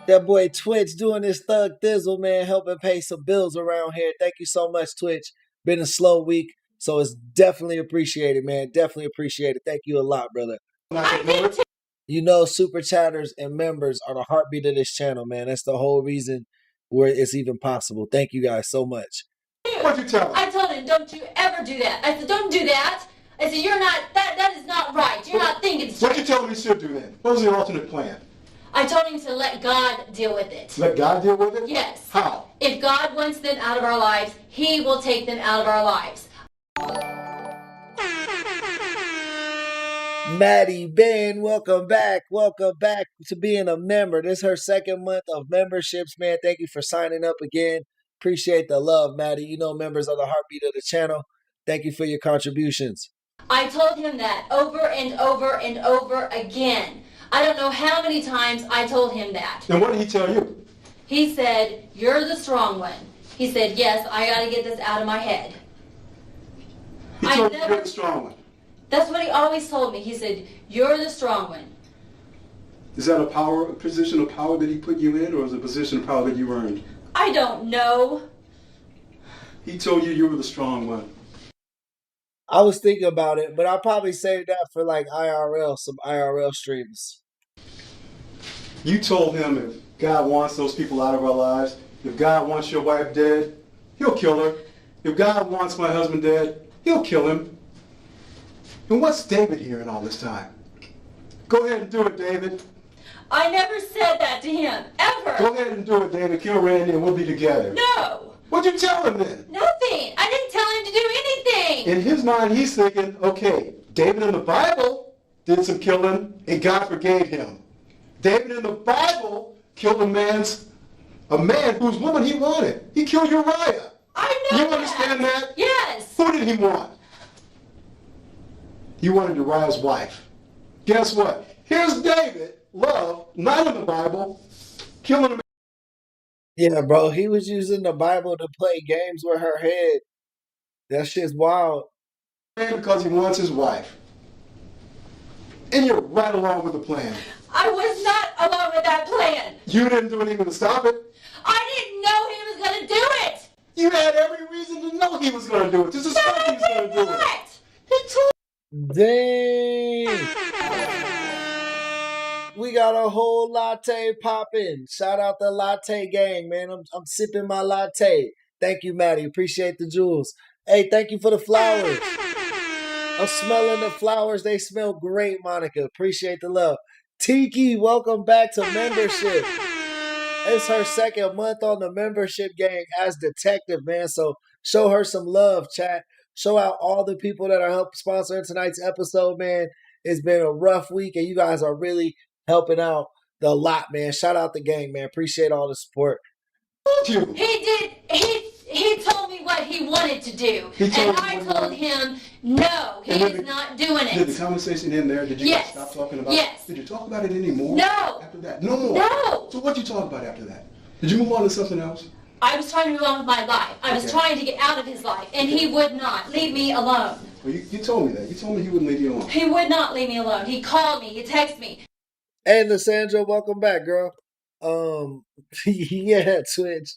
That boy Twitch doing his thug thizzle, man, helping pay some bills around here. Thank you so much, Twitch. Been a slow week, so it's definitely appreciated, man. Definitely appreciated. Thank you a lot, brother. I did too. You know, super chatters and members are the heartbeat of this channel, man. That's the whole reason where it's even possible. Thank you guys so much. What'd you tell him? I told him, don't you ever do that. I said, don't do that. I said, you're not, that is not right. You're not thinking What'd you straight. tell him he should do then? What was the alternate plan? I told him to let God deal with it. Let God deal with it? Yes. How? If God wants them out of our lives, He will take them out of our lives. Maddie Ben, welcome back. Welcome back to being a member. This is her second month of memberships, man. Thank you for signing up again. Appreciate the love, Maddie. You know, members are the heartbeat of the channel. Thank you for your contributions. I told him that over and over and over again. I don't know how many times I told him that. And what did he tell you? He said, you're the strong one. He said, yes, I got to get this out of my head. He told you you're the strong one. That's what he always told me. He said, you're the strong one. Is that a position of power that he put you in, or is it a position of power that you earned? I don't know. He told you were the strong one. I was thinking about it, but I'll probably save that for like IRL, some IRL streams. You told him if God wants those people out of our lives, if God wants your wife dead, he'll kill her. If God wants my husband dead, he'll kill him. And what's David hearing all this time? Go ahead and do it, David. I never said that to him, ever. Go ahead and do it, David. Kill Randy and we'll be together. No. What'd you tell him then? Nothing. I didn't tell him to do anything. In his mind, he's thinking, okay, David in the Bible did some killing and God forgave him. David in the Bible killed a man whose woman he wanted. He killed Uriah. I know You that. understand that? Yes. Who did he want? He wanted Uriah's wife. Guess what? Here's David, love, not in the Bible, killing a man. Yeah, bro, he was using the Bible to play games with her head. That shit's wild. Because he wants his wife. And you're right along with the plan. I was not along with that plan. You didn't do anything to stop it. I didn't know he was going to do it. You had every reason to know he was going to do it. To suspect he was going to do it. What? He told Dang. We got a whole latte popping. Shout out the latte gang, man. I'm sipping my latte. Thank you, Maddie. Appreciate the jewels. Hey, thank you for the flowers. I'm smelling the flowers. They smell great, Monica. Appreciate the love. Tiki, welcome back to membership. It's her second month on the membership gang as detective, man. So show her some love, chat. Show out all the people that are helping sponsor tonight's episode, man. It's been a rough week, and you guys are really helping out the lot, man. Shout out the gang, man. Appreciate all the support. you. He did. He told me what he wanted to do, He told and you I what he told him no. He And is not doing Did the it. conversation end there? Did you Yes. guys stop talking about Yes. it? Did you talk about it anymore? No. After that? No more? No. So what'd you talk about after that? Did you move on to something else? I was trying to move on with my life. I was Okay. trying to get out of his life, and he would not leave me alone. Well, you told me that. You told me he wouldn't leave you alone. He would not leave me alone. He called me. He texted me. Hey, Lysandra, welcome back, girl. Yeah, Twitch.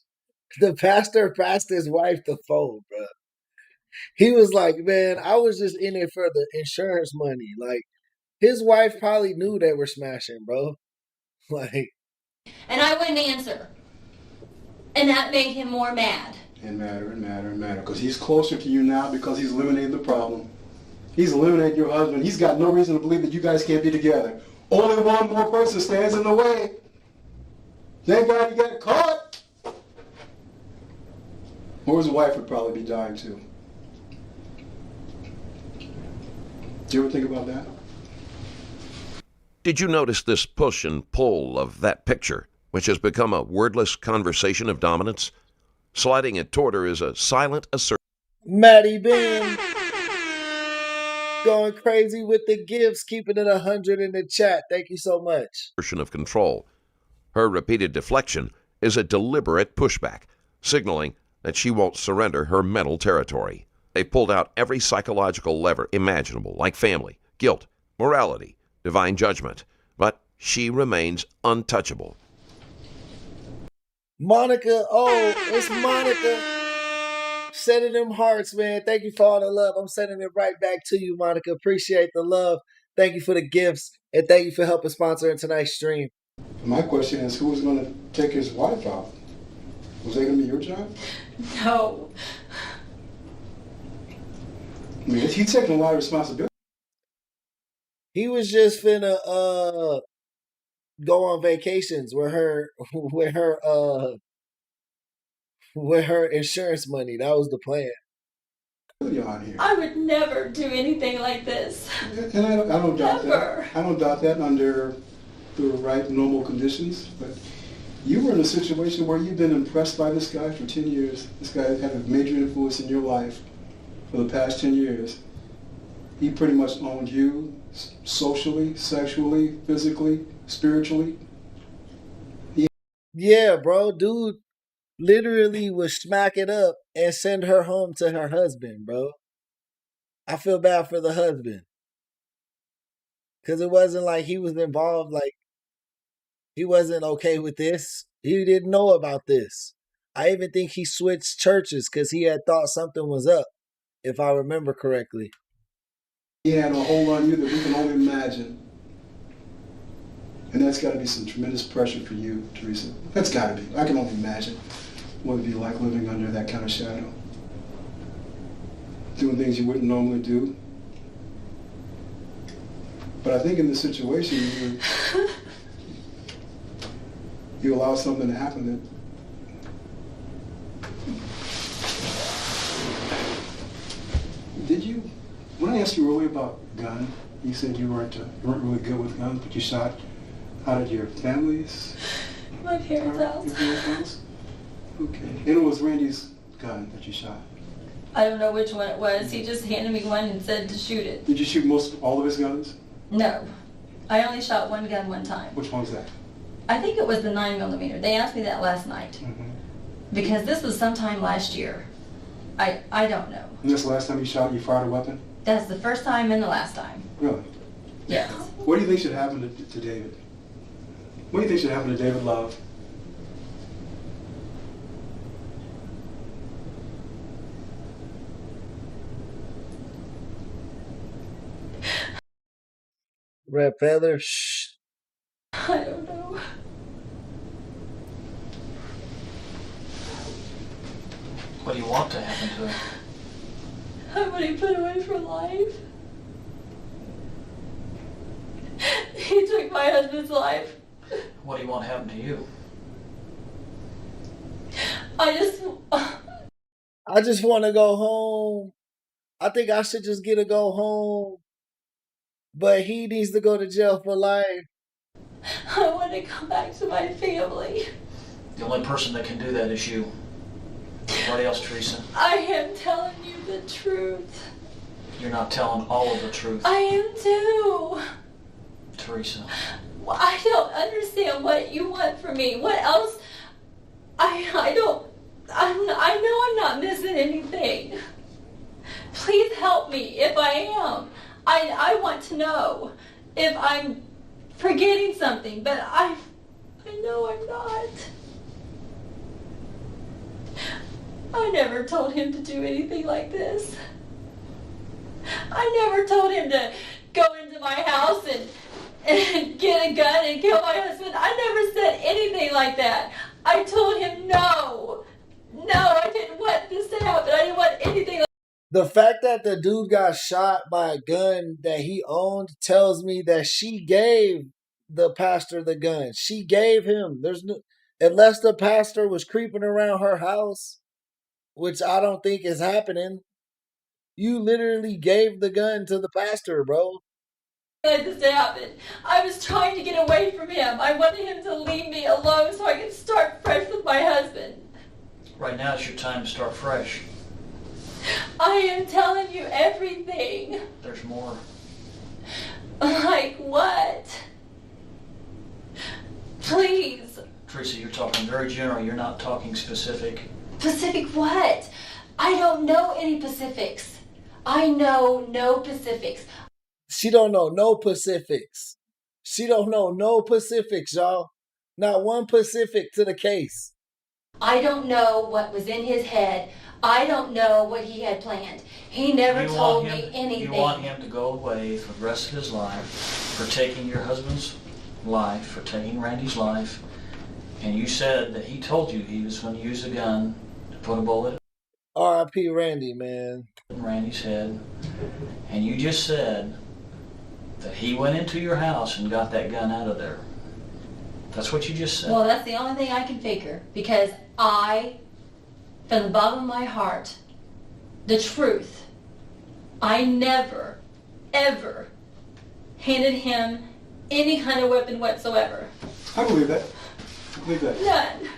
The pastor passed his wife the phone, bro. He was like, man, I was just in it for the insurance money. Like, his wife probably knew they were smashing, bro. Like, And I wouldn't answer. And that made him more mad. And matter. Because he's closer to you now because he's eliminated the problem. He's eliminated your husband. He's got no reason to believe that you guys can't be together. Only one more person stands in the way. Thank God he got caught. Or his wife would probably be dying too. Do you ever think about that? Did you notice this push and pull of that picture, which has become a wordless conversation of dominance? Sliding it toward her is a silent assertion Maddie Ben going crazy with the gifts, keeping it 100 in the chat. Thank you so much. of control. Her repeated deflection is a deliberate pushback, signaling that she won't surrender her mental territory. They pulled out every psychological lever imaginable, like family, guilt, morality, divine judgment, but she remains untouchable. Monica, oh, it's Monica. Sending them hearts, man. Thank you for all the love. I'm sending it right back to you, Monica. Appreciate the love. Thank you for the gifts, and thank you for helping sponsor tonight's stream. My question is, who was going to take his wife out? Was that going to be your job? No. I mean, he's taking a lot of responsibility. He was just finna go on vacations with her insurance money. That was the plan. On here. I would never do anything like this. And I don't doubt Never. that. I don't doubt that under the right normal conditions. But you were in a situation where you've been impressed by this guy for 10 years. This guy had a major influence in your life for the past 10 years. He pretty much owned you socially, sexually, physically, spiritually. Yeah, bro, dude literally would smack it up and send her home to her husband, bro. I feel bad for the husband. Because it wasn't like he was involved, like, he wasn't okay with this. He didn't know about this. I even think he switched churches because he had thought something was up, if I remember correctly. He had a hold on you that we can only imagine. And that's got to be some tremendous pressure for you, Teresa. That's got to be. I can only imagine what it'd be like living under that kind of shadow. Doing things you wouldn't normally do. But I think in this situation, you allow something to happen that did you, when I asked you earlier about gun, you said you weren't really good with guns, but you shot out at your family's? My parents' house. Your parents' house? Okay. And it was Randy's gun that you shot? I don't know which one it was. He just handed me one and said to shoot it. Did you shoot all of his guns? No. I only shot one gun one time. Which one was that? I think it was the 9mm. They asked me that last night. Mm-hmm. Because this was sometime last year. I don't know. And this last time you fired a weapon? That's the first time and the last time. Really? Yes. What do you think should happen to David? What do you think should happen to David Love? Red Feather, shh. I don't know. What do you want to happen to him? I want him put away for life. He took my husband's life. What do you want to happen to you? I just want to go home. I think I should just get to go home. But he needs to go to jail for life. I want to come back to my family. The only person that can do that is you. Nobody else, Teresa. I am telling you the truth. You're not telling all of the truth. I am too. Teresa. Well, I don't understand what you want from me. What else? I know I'm not missing anything. Please help me if I am. I want to know if I'm forgetting something, but I know I'm not. I never told him to do anything like this. I never told him to go into my house and get a gun and kill my husband. I never said anything like that. I told him no. No, I didn't want this to happen. I didn't want anything like The fact that the dude got shot by a gun that he owned tells me that she gave the pastor the gun. She gave him. Unless the pastor was creeping around her house, which I don't think is happening. You literally gave the gun to the pastor, bro. this to happen. I was trying to get away from him. I wanted him to leave me alone so I could start fresh with my husband. Right now it's your time to start fresh. I am telling you everything. There's more. Like what? Please. Teresa, you're talking very general. You're not talking specific. Pacific what? I don't know any Pacifics. I know no Pacifics. She don't know no Pacifics. She don't know no Pacifics, y'all. Not one Pacific to the case. I don't know what was in his head. I don't know what he had planned. He never told me anything. You want him to go away for the rest of his life for taking your husband's life, for taking Randy's life, and you said that he told you he was going to use a gun to put a bullet R.I.P. Randy, man. in Randy's head, and you just said that he went into your house and got that gun out of there. That's what you just said. Well, that's the only thing I can figure, because I, from the bottom of my heart, the truth, I never, ever handed him any kind of weapon whatsoever. I believe that. I believe that. None.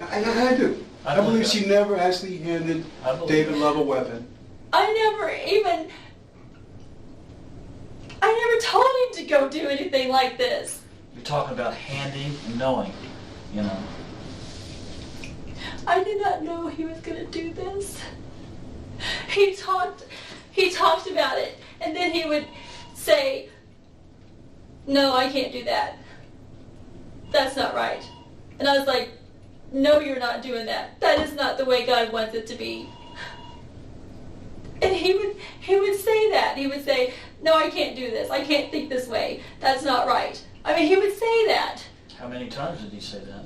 I do. I believe that. she never actually handed David that. Love a weapon. I never told him to go do anything like this. You're talking about handing and knowing, you know. I did not know he was going to do this. He talked about it, and then he would say, no, I can't do that. That's not right. And I was like, no, you're not doing that. That is not the way God wants it to be. And he would say that. He would say, no, I can't do this. I can't think this way. That's not right. I mean, he would say that. How many times did he say that?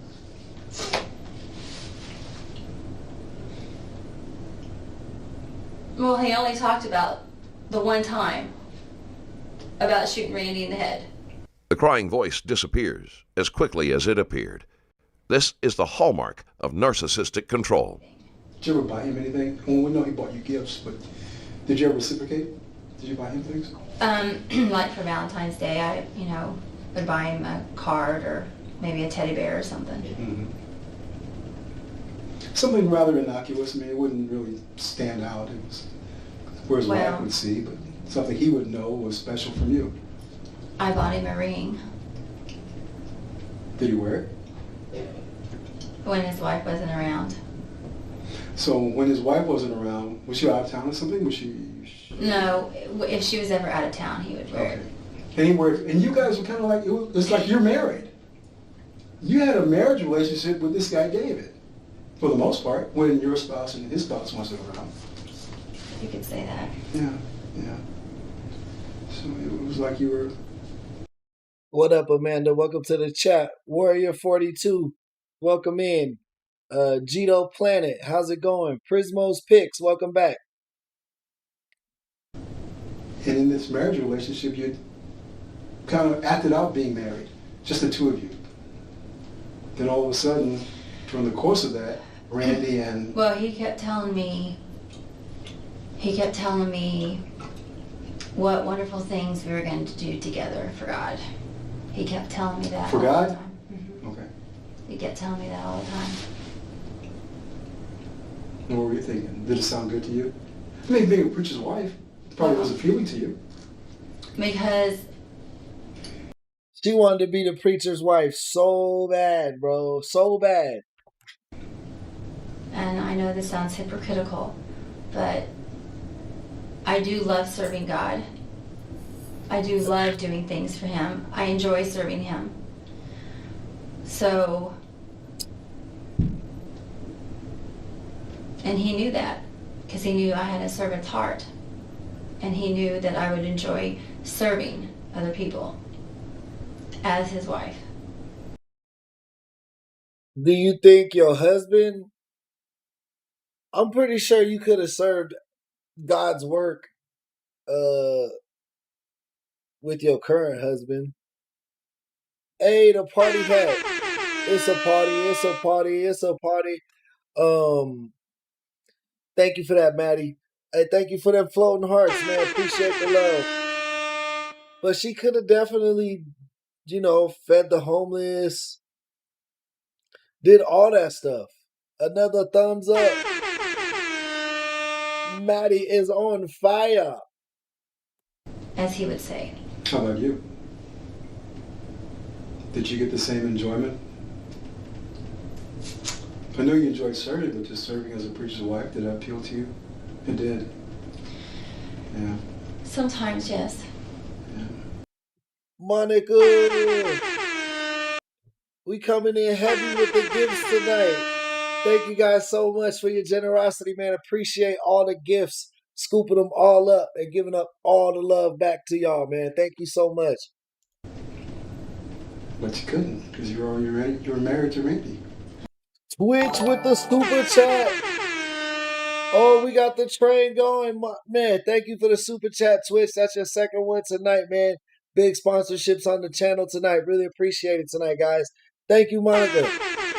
Well, he only talked about the one time about shooting Randy in the head. The crying voice disappears as quickly as it appeared. This is the hallmark of narcissistic control. Did you ever buy him anything? Well, we know he bought you gifts, but did you ever reciprocate? Did you buy him things? Like for Valentine's Day, I, would buy him a card or maybe a teddy bear or something. Mm-hmm. Something rather innocuous. I mean, it wouldn't really stand out. It was where his wife would see, but something he would know was special from you. I bought him a ring Did he wear it? when his wife wasn't around. So when his wife wasn't around, was she out of town or something? Was she? No, if she was ever out of town, he would wear Okay. it. And he wore it, and you guys were kind of like, it's like you're married. You had a marriage relationship with this guy, David, for the most part, when your spouse and his spouse wasn't around. You could say that. Yeah, yeah. So it was like you were. What up, Amanda? Welcome to the chat. Warrior 42, welcome in. Gito Planet, how's it going? Prismo's Picks, welcome back. And in this marriage relationship, you kind of acted out being married, just the two of you. Then all of a sudden, during the course of that, Randy and... Well, he kept telling me what wonderful things we were going to do together for God. He kept telling me that For all God? the time. Mm-hmm. Okay. He kept telling me that all the time. And what were you thinking? Did it sound good to you? I mean, being a preacher's wife probably was appealing to you. Because She wanted to be the preacher's wife so bad, bro. So bad. and I know this sounds hypocritical, but I do love serving God. I do love doing things for Him. I enjoy serving Him. So, and He knew that, because He knew I had a servant's heart. And He knew that I would enjoy serving other people as His wife. Do you think your husband... I'm pretty sure you could have served God's work with your current husband. Hey, the party hat. It's a party, it's a party, it's a party. Thank you for that, Maddie. Hey, thank you for them floating hearts, man. Appreciate the love. But she could have definitely, fed the homeless, did all that stuff. Another thumbs up. Maddie is on fire. As He would say. How about you? Did you get the same enjoyment? I know you enjoyed serving, but just serving as a preacher's wife, did that appeal to you? It did. Yeah. Sometimes, yes. Yeah. Monica, we coming in heavy with the gifts tonight. Thank you guys so much for your generosity, man. Appreciate all the gifts, scooping them all up and giving up all the love back to y'all, man. Thank you so much. But you couldn't, because you were married to Randy. Twitch with the super chat. Oh, we got the train going. Man, thank you for the super chat, Twitch. That's your second one tonight, man. Big sponsorships on the channel tonight. Really appreciate it tonight, guys. Thank you, Monica.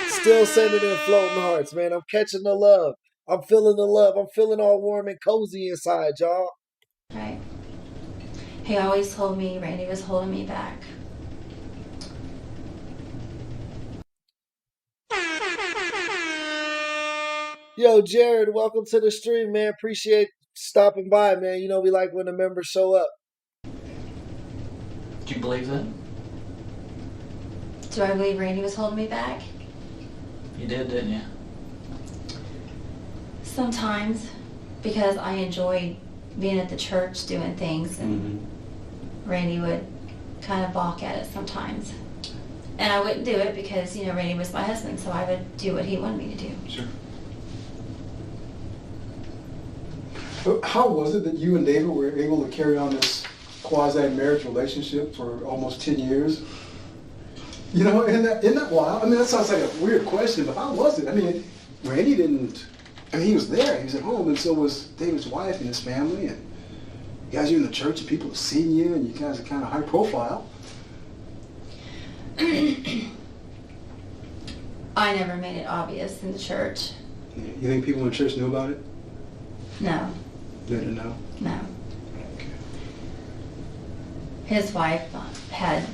Still sending in floating hearts, man. I'm catching the love. I'm feeling the love. I'm feeling all warm and cozy inside, y'all. Right. He always told me Randy was holding me back. Yo, Jared, welcome to the stream, man. Appreciate stopping by, man. We like when the members show up. Do you believe that? Do I believe Randy was holding me back? You did, didn't you? Sometimes, because I enjoyed being at the church doing things, and Randy would kind of balk at it sometimes. And I wouldn't do it because, you know, Randy was my husband, so I would do what he wanted me to do. Sure. But how was it that you and David were able to carry on this quasi-marriage relationship for almost 10 years? You know, isn't that wild? I mean, that sounds like a weird question, but how was it? I mean, Randy didn't, I mean, he was there, he was at home, and so was David's wife and his family, and you guys are in the church and people have seen you, and you guys are kind of high profile. I never made it obvious in the church. You think people in the church knew about it? No, They didn't know? no. His wife had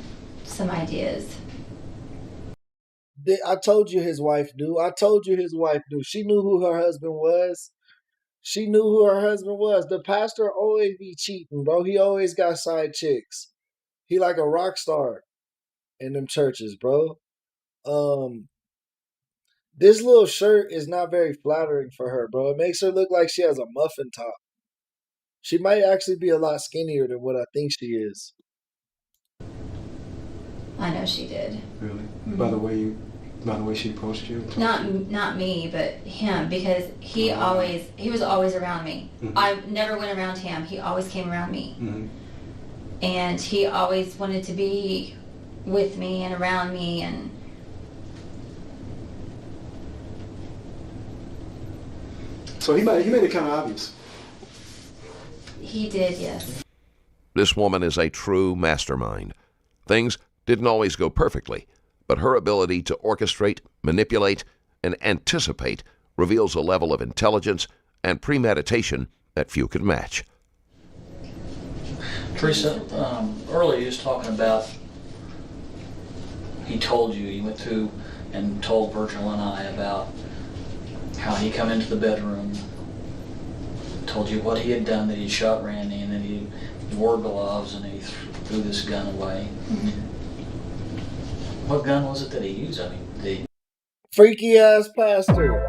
some ideas. I told you his wife knew. I told you his wife knew. She knew who her husband was. She knew who her husband was. The pastor always be cheating, bro. He always got side chicks. He like a rock star in them churches, bro. This little shirt is not very flattering for her, bro. It makes her look like she has a muffin top. She might actually be a lot skinnier than what I think she is. I know she did. Really? Mhm. By the way she approached you? Not me, but him, because he was always around me. I never went around him. He always came around me. And he always wanted to be with me and around me, and So he made it kind of obvious. he did, yes. This woman is a true mastermind. Things didn't always go perfectly, but her ability to orchestrate, manipulate, and anticipate reveals a level of intelligence and premeditation that few could match. Teresa, earlier you was talking about, he told you, he went through and told Virgil and I about how he come into the bedroom, told you what he had done, that he shot Randy, and then he wore gloves and he threw this gun away. What gun was it that he used? I mean, Freaky ass pastor.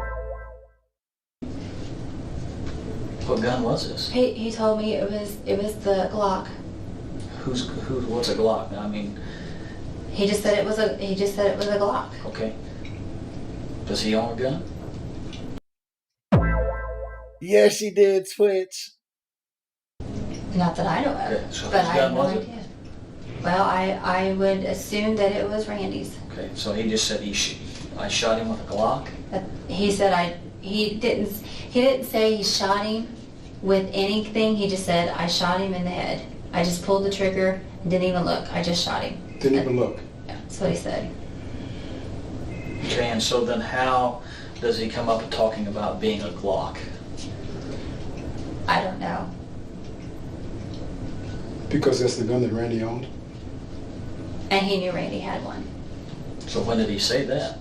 what gun was this? He told me it was the Glock. What's a Glock? I mean, He just said it was a Glock. okay. Does he own a gun? Yeah, she did, Twitch. Not that I know of, Okay, so but whose I gun have no was it? idea. Well, I would assume that it was Randy's. Okay, so he just said I shot him with a Glock? He said he didn't say he shot him with anything. He just said, I shot him in the head. I just pulled the trigger and didn't even look. I just shot him. Didn't even look. Yeah, that's what he said. Okay, and so then how does he come up talking about being a Glock? I don't know. Because that's the gun that Randy owned? And he knew Randy had one. So when did he say that?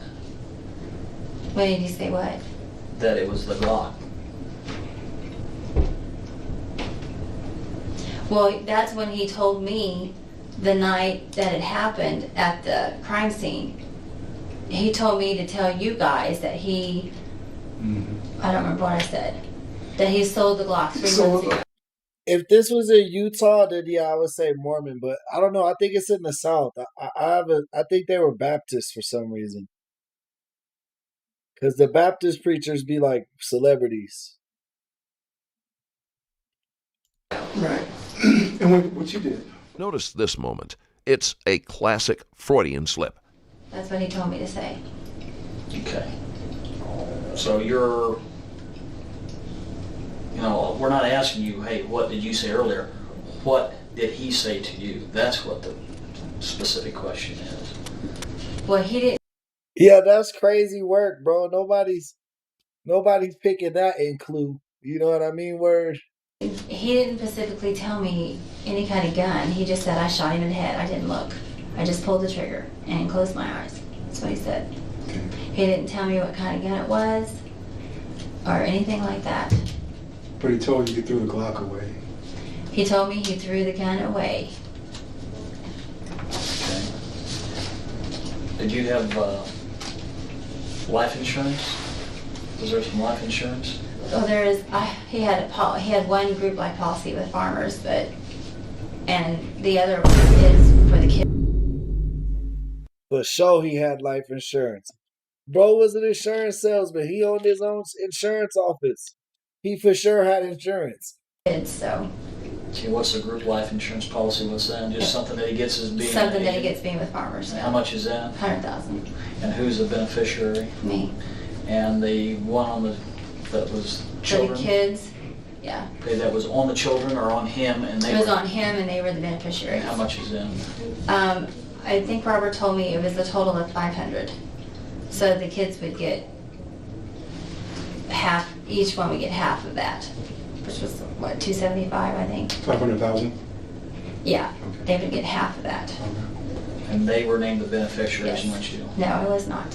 When did he say what? That it was the Glock? Well, that's when he told me the night that it happened at the crime scene. He told me to tell you guys that he, I don't remember what I said, that he sold the Glock 3 months ago. If this was in Utah, then yeah, I would say Mormon, but I don't know. I think it's in the South. I think they were Baptists for some reason. Because the Baptist preachers be like celebrities. Right. And what you did? Notice this moment. It's a classic Freudian slip. That's what he told me to say. Okay. So we're not asking you, hey, what did you say earlier? What did he say to you? That's what the specific question is. Well, he didn't. Yeah, that's crazy work, bro. Nobody's picking that in Clue. You know what I mean? Word. He didn't specifically tell me any kind of gun. He just said I shot him in the head. I didn't look. I just pulled the trigger and closed my eyes. That's what he said. Okay. He didn't tell me what kind of gun it was or anything like that. But he told you threw the Glock away. He told me he threw the gun away. Okay. Did you have life insurance? Was there some life insurance? Well, he had one group life policy with farmers, and the other is for the kids. For sure, he had life insurance. Bro was an insurance salesman. He owned his own insurance office. He for sure had insurance. So See, what's the group life insurance policy? What's that? Just something that he gets as being something that he gets being with farmers. How much is that? 100,000. And who's the beneficiary? Me. And the one that was children? For the kids, yeah. Okay, that was on the children or on him, and It was on him, and they were the beneficiaries. How much is in? I think Robert told me it was a total of 500. So the kids would get half. Each one would get half of that, which was what, 275, I think. 500,000. Yeah, Okay. they would get half of that. And they were named the beneficiaries, Yes. not you. No, it was not.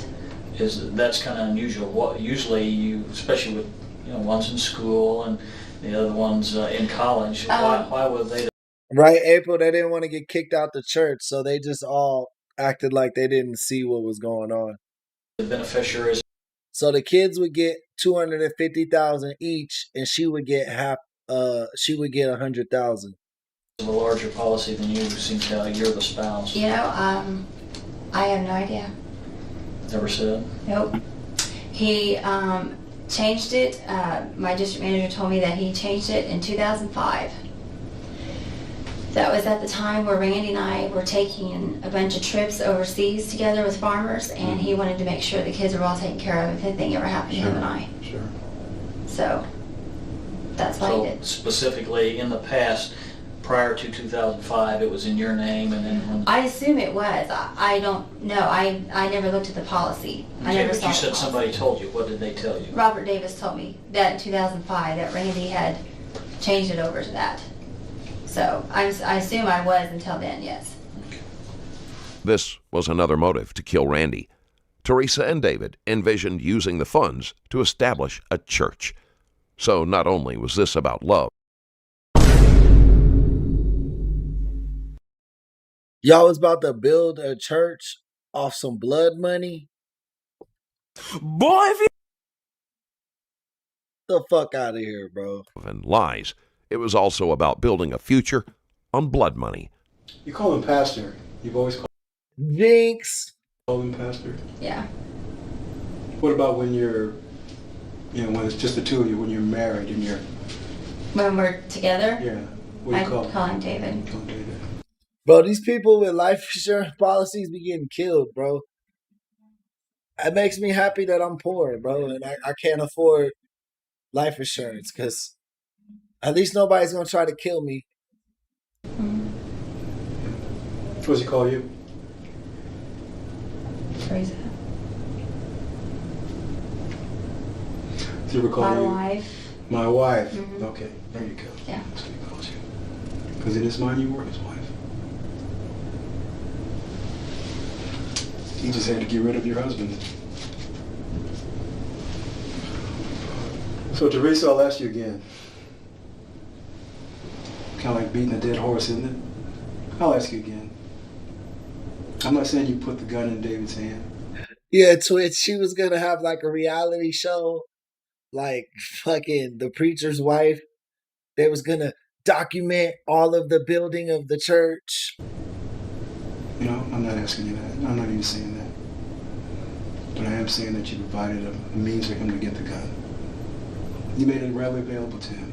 That's kind of unusual. What usually you, especially with one's in school and the other one's in college. Why would they? Right, April, they didn't want to get kicked out the church, so they just all acted like they didn't see what was going on. The beneficiaries. So the kids would get 250,000 each, and she would get half. She would get 100,000. A larger policy than you. Seems like you're the spouse. I have no idea. Never said. Nope. He changed it. My district manager told me that he changed it in 2005. That was at the time where Randy and I were taking a bunch of trips overseas together with farmers, and he wanted to make sure the kids were all taken care of if anything ever happened to him and I. Sure. So that's why he So did. specifically in the past, prior to 2005, it was in your name, and then when I assume it was. I don't know. I never looked at the policy. I never but saw you the said policy. somebody told you. What did they tell you? Robert Davis told me that in 2005 that Randy had changed it over to that. So I assume I was until then, yes. This was another motive to kill Randy. Teresa and David envisioned using the funds to establish a church. So not only was this about love, Y'all was about to build a church off some blood money? Boy, if you... The fuck out of here, bro. and lies, it was also about building a future on blood money. You call him pastor. You've always Jinx. called him pastor. Yeah. What about when you're, when it's just the two of you, when you're married and you're, When we're together, yeah, what do I you call him? call him David. Call him David. Bro, these people with life insurance policies be getting killed, bro. It makes me happy that I'm poor, bro, and I can't afford life insurance because at least nobody's going to try to kill me. What does he call you? Teresa. Does he ever call My you? wife. My wife. Mhm. Okay, there you go. Yeah. That's what he calls you. Because in his mind, you were his wife. He just had to get rid of your husband. So, Teresa, I'll ask you again. Kind of like beating a dead horse, isn't it? I'll ask you again. I'm not saying you put the gun in David's hand. Yeah, Twitch, she was going to have like a reality show, like fucking The Preacher's Wife. They was going to document all of the building of the church. I'm not asking you that. I'm not even saying that. But I am saying that you provided a means for him to get the gun. You made it readily available to him,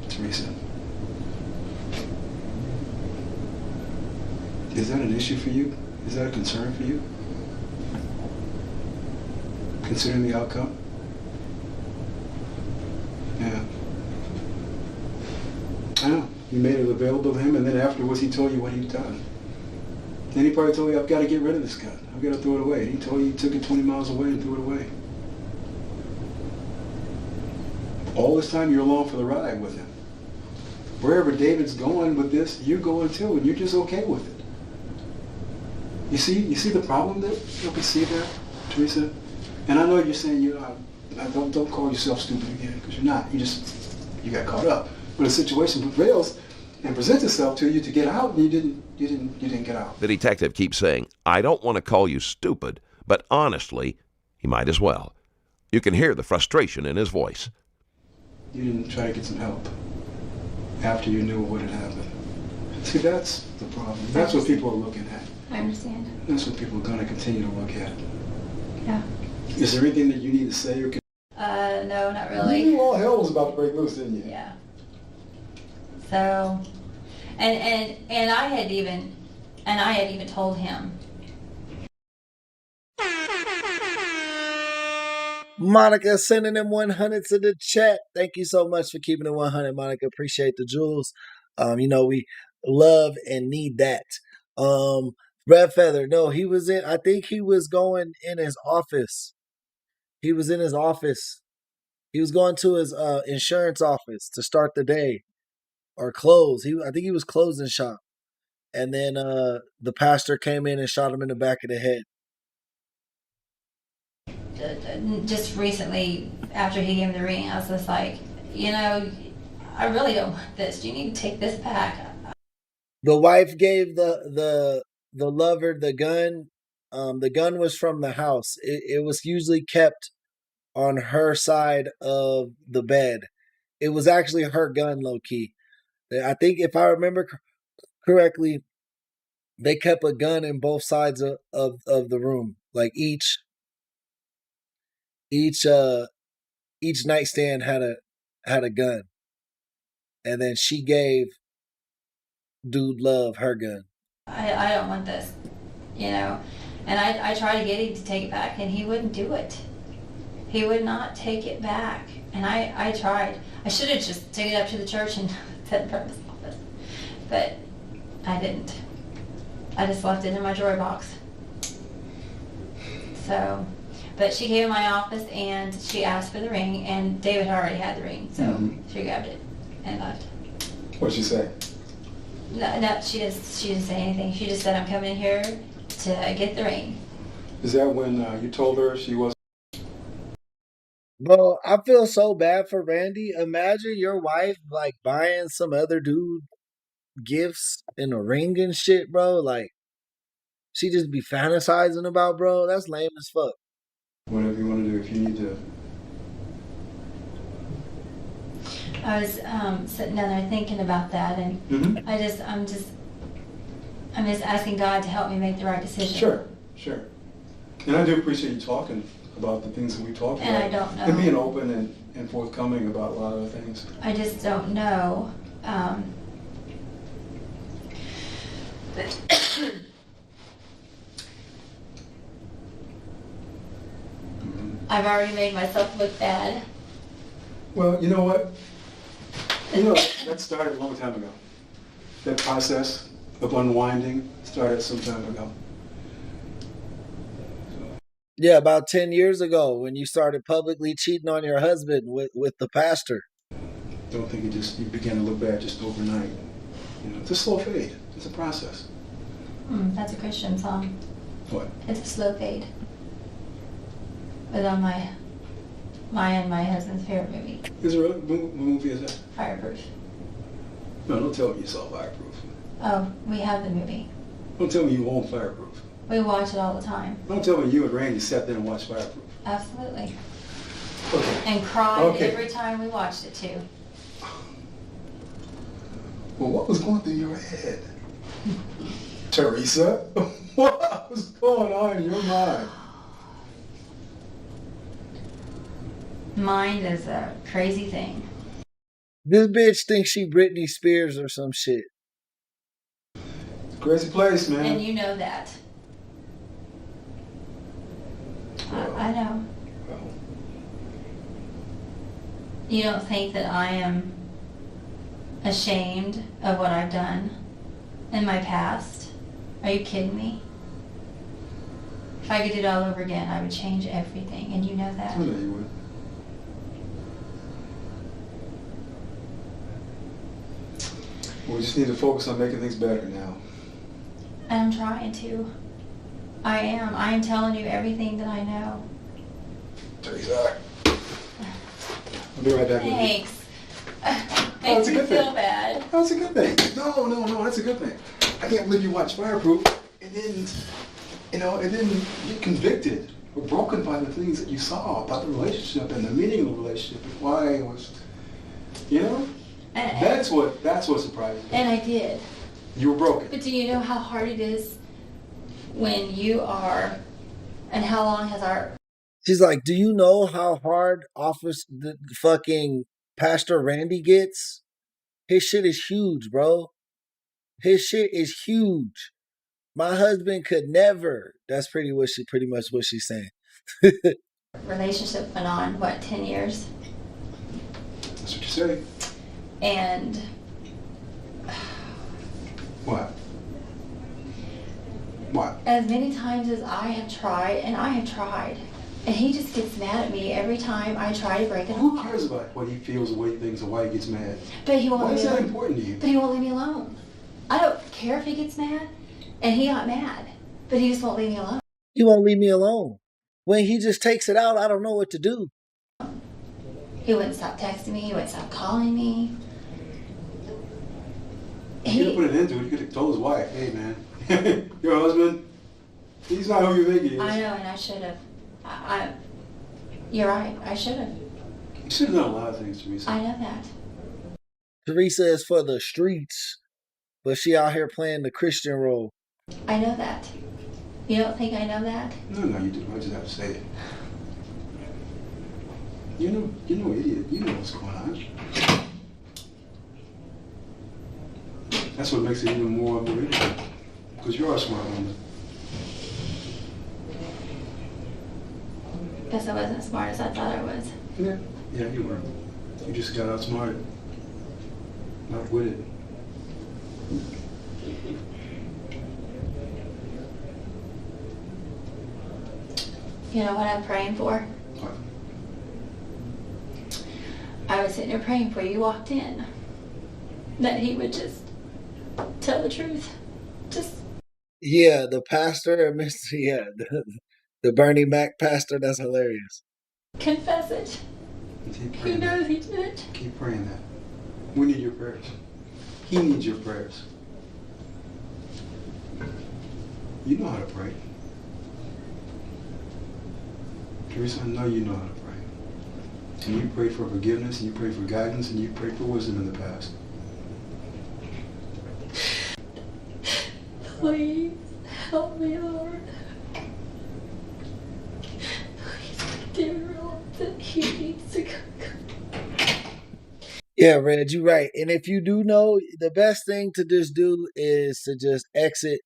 Teresa. Is that an issue for you? Is that a concern for you? Considering the outcome? Yeah. I know. You made it available to him, and then afterwards he told you what he'd done. Then he probably told you, I've got to get rid of this gun. I've got to throw it away. And he told you he took it 20 miles away and threw it away. All this time you're along for the ride with him. Wherever David's going with this, you're going too, and you're just okay with it. You see the problem that we see there, Teresa? And I know you're saying don't call yourself stupid again, because you're not. You got caught up. But a situation prevails and presents itself to you to get out, and you didn't get out. The detective keeps saying, I don't want to call you stupid, but honestly, he might as well. You can hear the frustration in his voice. you didn't try to get some help after you knew what had happened. See, that's the problem. That's what people are looking at. I understand. That's what people are going to continue to look at. Yeah. Is there anything that you need to say or can? No, not You really. knew all hell was about to break loose, didn't you? Yeah. So, and I had even told him. Monica sending them 100 to the chat. Thank you so much for keeping it 100, Monica. Appreciate the jewels. We love and need that. Red Feather, no, I think he was going in his office. He was in his office. He was going to his insurance office to start the day or close. I think he was closing shop. And then the pastor came in and shot him in the back of the head. Just recently, after he gave me the ring, I was just like, I really don't want this. You need to take this back. The wife gave the lover the gun. The gun was from the house. It was usually kept on her side of the bed. It was actually her gun, low key. I think if I remember correctly, they kept a gun in both sides of the room. Like each nightstand had a gun. And then she gave Dude Love her gun. I don't want this, And I tried to get him to take it back, and he wouldn't do it. He would not take it back. And I tried. I should have just taken it up to the church and set it in front of his office. But I didn't. I just left it in my drawer box. So, but she came in my office and she asked for the ring, and David already had the ring, so she grabbed it and left. What'd she say? No, she didn't say anything. She just said, I'm coming in here to get the ring. Is that when you told her she wasn't? Bro, I feel so bad for Randy. Imagine your wife like buying some other dude gifts and a ring and shit, bro. Like, she just be fantasizing about, bro. That's lame as fuck. Whatever you want to do, if you need to. I was sitting down there thinking about that, and I'm just asking God to help me make the right decision. Sure. And I do appreciate you talking about the things that we talked about. And I don't know. And being open and forthcoming about a lot of the things. I just don't know. I've already made myself look bad. Well, you know what? That started a long time ago. That process of unwinding started some time ago. Yeah, about 10 years ago when you started publicly cheating on your husband with the pastor. Don't think you began to look bad just overnight. It's a slow fade. It's a process. That's a Christian song. What? It's a slow fade. But on my and my husband's favorite movie. Is there what movie is that? Fireproof. No, don't tell me you saw Fireproof. Oh, we have the movie. Don't tell me you own Fireproof. We watch it all the time. Don't tell me you and Randy sat there and watched Fireproof. Absolutely. Okay. And cried every time we watched it too. Well, what was going through your head? Teresa? What was going on in your mind? Mind is a crazy thing. This bitch thinks she Britney Spears or some shit. It's a crazy place, man. And you know that. I know. Well, You don't think that I am ashamed of what I've done in my past? Are you kidding me? If I could do it all over again, I would change everything, and you know that. I know you would. We just need to focus on making things better now. And I'm trying to. I am. I am telling you everything that I know. Teresa. I'll be right back with you. Thanks. That's Makes a me good feel thing. bad. That's a good thing. No, that's a good thing. I can't believe you watched Fireproof and then get convicted or broken by the things that you saw about the relationship and the meaning of the relationship and why it was You know? And, That's what surprised me. and I did. You were broken. But do you know how hard it is when you are, and how long has our... She's like, do you know how hard the fucking Pastor Randy gets? His shit is huge, bro. His shit is huge. My husband could never. That's pretty much what she's saying. Relationship went on, 10 years? That's what you say. And What? What? as many times as I have tried, and he just gets mad at me every time I try to break it Who off. cares about what he feels, the way he thinks, or why he gets mad? But he won't Why leave is me that alone. important to you? But he won't leave me alone. I don't care if he gets mad, and he got mad, but he just won't leave me alone. He won't leave me alone. When he just takes it out, I don't know what to do. He wouldn't stop texting me. He wouldn't stop calling me. You could have put an end to it. You could have told his wife, hey man, your husband, he's not who you think he is. I know, and I should have. You're right. I should have. You should have done a lot of things, Teresa. I know that. Teresa is for the streets, but she out here playing the Christian role. I know that. You don't think I know that? No, you do. I just have to say it. You know, idiot. You know what's going on. That's what makes it even more unbelievable. Because you're a smart woman. Guess I wasn't as smart as I thought I was. Yeah, you were. You just got outsmarted. Outwitted. You know what I'm praying for? What? I was sitting there praying for you. You walked in. That he would just tell the truth. Just Yeah, the pastor, the Bernie Mac pastor, that's hilarious. confess it. Keep He praying that. knows he did it. Keep praying that. We need your prayers. He needs your prayers. You know how to pray. Teresa, I know you know how to pray. And you pray for forgiveness, and you pray for guidance, and you pray for wisdom in the past. Please help me, Lord. Please, I didn't realize that he needs to go. Yeah, Red, you're right. And if you do know, the best thing to just do is to just exit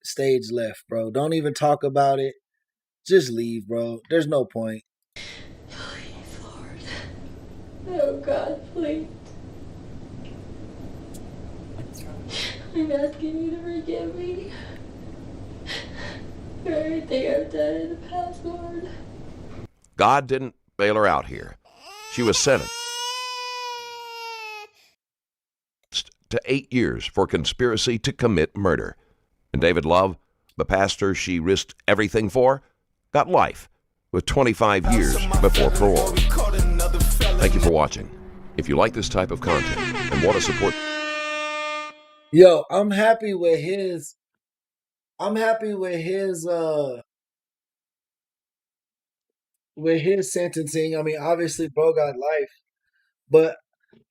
stage left, bro. Don't even talk about it. Just leave, bro. There's no point. Please, Lord. Oh, God, please. I'm asking you to forgive me for everything I've done in the past, Lord. God didn't bail her out here. She was sentenced to 8 years for conspiracy to commit murder. And David Love, the pastor she risked everything for, got life with 25 years before parole. Thank you for watching. If you like this type of content and want to support... Yo, I'm happy with his sentencing. I mean, obviously bro got life, but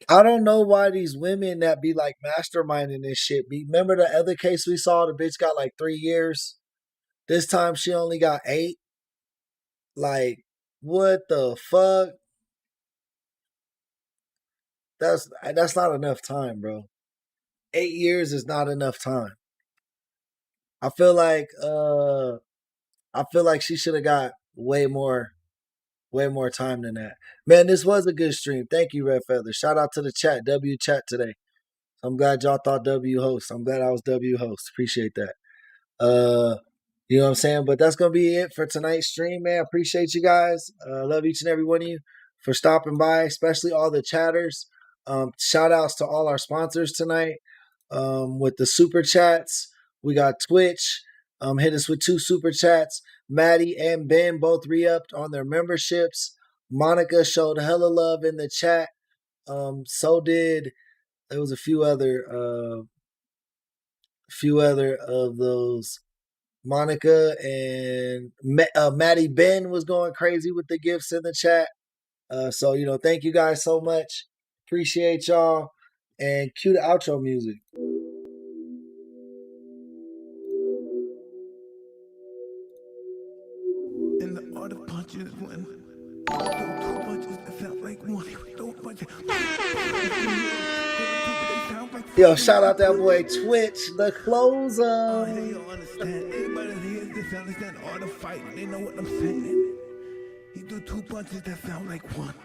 I don't know why these women that be like masterminding this shit. Remember the other case we saw? The bitch got like 3 years. This time she only got 8. Like, what the fuck? That's not enough time, bro. 8 years is not enough time. I feel like she should have got way more time than that. Man, this was a good stream. Thank you, Red Feather. Shout out to the chat, W chat today. I'm glad y'all thought W host. I'm glad I was W host. Appreciate that. You know what I'm saying? But that's gonna be it for tonight's stream, man. Appreciate you guys. Love each and every one of you for stopping by, especially all the chatters. Shout outs to all our sponsors tonight. With the super chats, we got Twitch. Hit us with 2 super chats. Maddie and Ben both re-upped on their memberships. Monica showed hella love in the chat. So did there was a few other of those. Monica and Maddie Ben was going crazy with the gifts in the chat. So thank you guys so much. Appreciate y'all. And cue the outro music. And the art of punching is when you throw two punches that sound like one. You throw punches. Yo, shout out that boy Twitch, the closer. Oh, they don't understand. Everybody here just understand the art of fighting. They know what I'm saying. He threw two punches that sound like one.